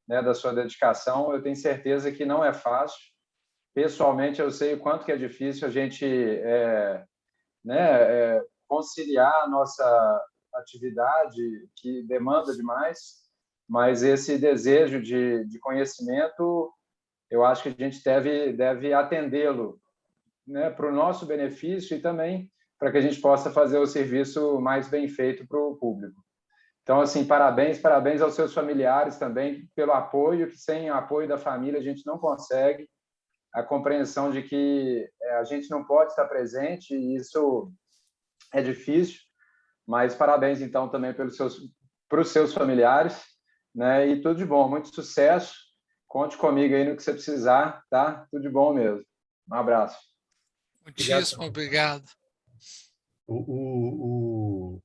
né, da sua dedicação. Eu tenho certeza que não é fácil. Pessoalmente, eu sei o quanto que é difícil a gente conciliar a nossa atividade, que demanda demais, mas esse desejo de conhecimento, eu acho que a gente deve atendê-lo né, para o nosso benefício e também para que a gente possa fazer o serviço mais bem feito para o público. Então, assim, parabéns aos seus familiares também pelo apoio, que sem o apoio da família a gente não consegue, a compreensão de que a gente não pode estar presente, e isso é difícil, mas parabéns, então, também para os seus familiares, né? E tudo de bom, muito sucesso, conte comigo aí no que você precisar, tá? Tudo de bom mesmo. Um abraço. Muitíssimo obrigado. O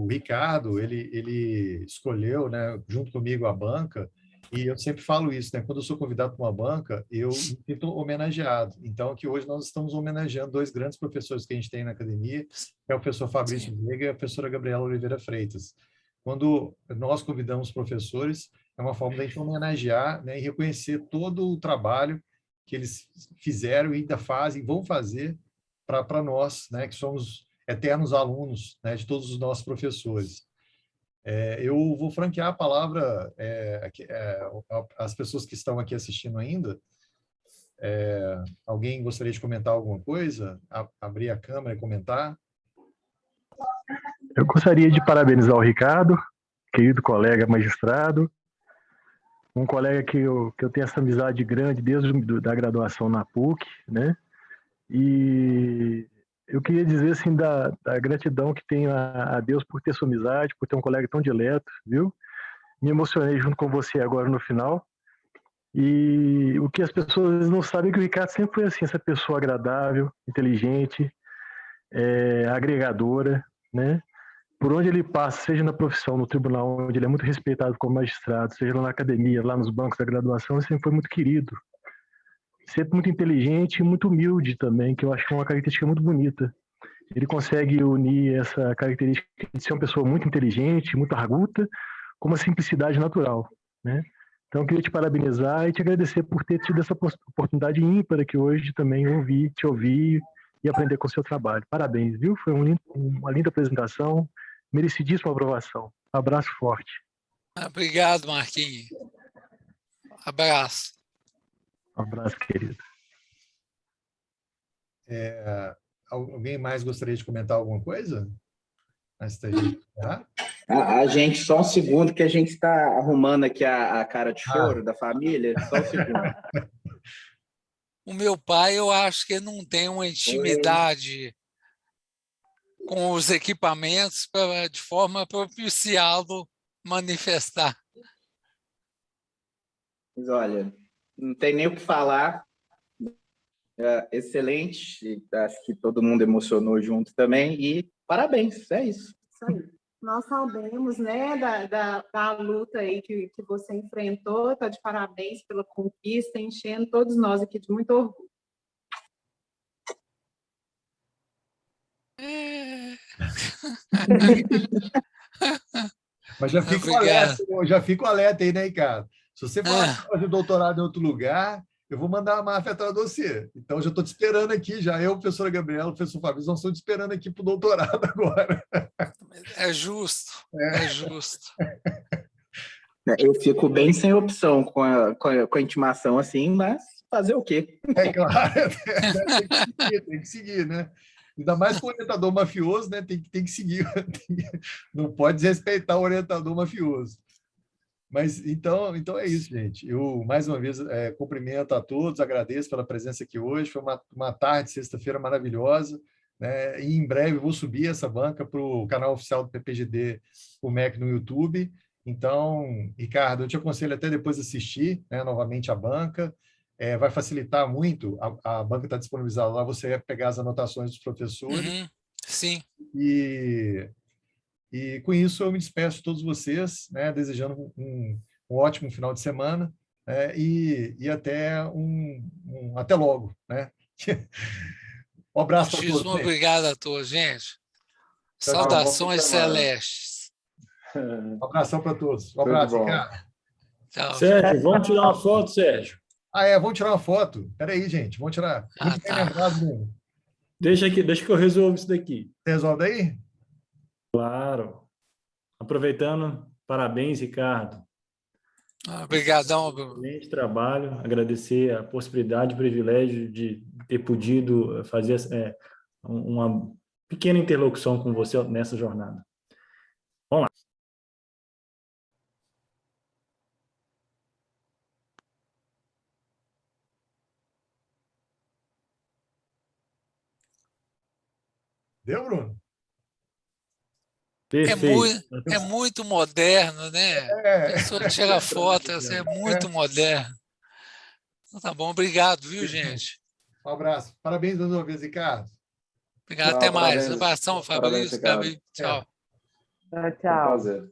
Ricardo, ele escolheu, né, junto comigo a banca, e eu sempre falo isso, né, quando eu sou convidado para uma banca, eu me sinto homenageado. Então, aqui hoje nós estamos homenageando dois grandes professores que a gente tem na academia, que é o professor Fabrício Veiga e a professora Gabriela Oliveira Freitas. Quando nós convidamos professores, é uma forma de a gente homenagear, né, e reconhecer todo o trabalho que eles fizeram e ainda fazem, vão fazer para nós, né, que somos eternos alunos, né, de todos os nossos professores. Eu vou franquear a palavra às pessoas que estão aqui assistindo ainda. Alguém gostaria de comentar alguma coisa? Abrir a câmera e comentar? Eu gostaria de parabenizar o Ricardo, querido colega magistrado, um colega que eu tenho essa amizade grande desde a graduação na PUC, né? E eu queria dizer, assim, da gratidão que tenho a Deus por ter sua amizade, por ter um colega tão dileto, viu? Me emocionei junto com você agora no final. E o que as pessoas não sabem é que o Ricardo sempre foi assim, essa pessoa agradável, inteligente, agregadora, né? Por onde ele passa, seja na profissão, no tribunal, onde ele é muito respeitado como magistrado, seja lá na academia, lá nos bancos da graduação, ele sempre foi muito querido. Sempre muito inteligente e muito humilde também, que eu acho que é uma característica muito bonita. Ele consegue unir essa característica de ser uma pessoa muito inteligente, muito arguta, com uma simplicidade natural, né? Então, eu queria te parabenizar e te agradecer por ter tido essa oportunidade ímpar que hoje também te ouvir e aprender com o seu trabalho. Parabéns, viu? Foi uma linda apresentação, merecidíssima aprovação. Abraço forte. Obrigado, Marquinhos. Abraço. Um abraço, querido. Alguém mais gostaria de comentar alguma coisa? Antes da gente encerrar? A gente, só um segundo, que a gente está arrumando aqui a cara de choro da família. Só um segundo. O meu pai, eu acho que não tem uma intimidade com os equipamentos de forma a propiciá-lo manifestar. Mas, olha, não tem nem o que falar. Excelente. Acho que todo mundo emocionou junto também. E parabéns, é isso. Isso aí. Nós sabemos, né, da luta aí que você enfrentou. Está de parabéns pela conquista, enchendo todos nós aqui de muito orgulho. Mas já fico alerta aí, né, Ricardo? Se você falar que fazer doutorado em outro lugar, eu vou mandar a máfia atrás de você. Então, já estou te esperando aqui, já eu, professora Gabriela, o professor Fabrício, nós estamos te esperando aqui para o doutorado agora. É justo, é justo. Eu fico bem sem opção com a intimação assim, mas fazer o quê? É claro, tem que seguir, né? Ainda mais com o orientador mafioso, né? Tem que seguir. Não pode desrespeitar o orientador mafioso. Mas então é isso, gente. Eu, mais uma vez, cumprimento a todos, agradeço pela presença aqui hoje. Foi uma tarde, sexta-feira maravilhosa, né? E em breve eu vou subir essa banca para o canal oficial do PPGD, o MEC, no YouTube. Então, Ricardo, eu te aconselho até depois assistir, né, novamente a banca. Vai facilitar muito. A banca está disponibilizada lá, você vai pegar as anotações dos professores. Uhum, sim. E com isso eu me despeço de todos vocês, né, desejando um ótimo final de semana, né, e até logo, né? Um abraço para todos. Obrigado a todos, gente. Tchau, Saudações celestes. Um abração para todos. Um abraço, Ricardo. Tchau. Sérgio, vamos tirar uma foto, Sérgio? Vamos tirar uma foto. Espera aí, gente. Vamos tirar. Muito bem lembrado, mesmo. Deixa que eu resolvo isso daqui. Você resolve daí? Claro. Aproveitando, parabéns, Ricardo. Obrigadão. Excelente trabalho. Agradecer a possibilidade, o privilégio de ter podido fazer uma pequena interlocução com você nessa jornada. Vamos lá. Deu, Bruno? Perfeito. É muito moderno, né? A pessoa tira foto, assim, é muito moderno. Então, tá bom, obrigado, viu, gente? Um abraço. Parabéns mais uma vez, Ricardo. Obrigado, até mais. Abração, Fabrício, Gabi. Tchau. Tchau. Prazer.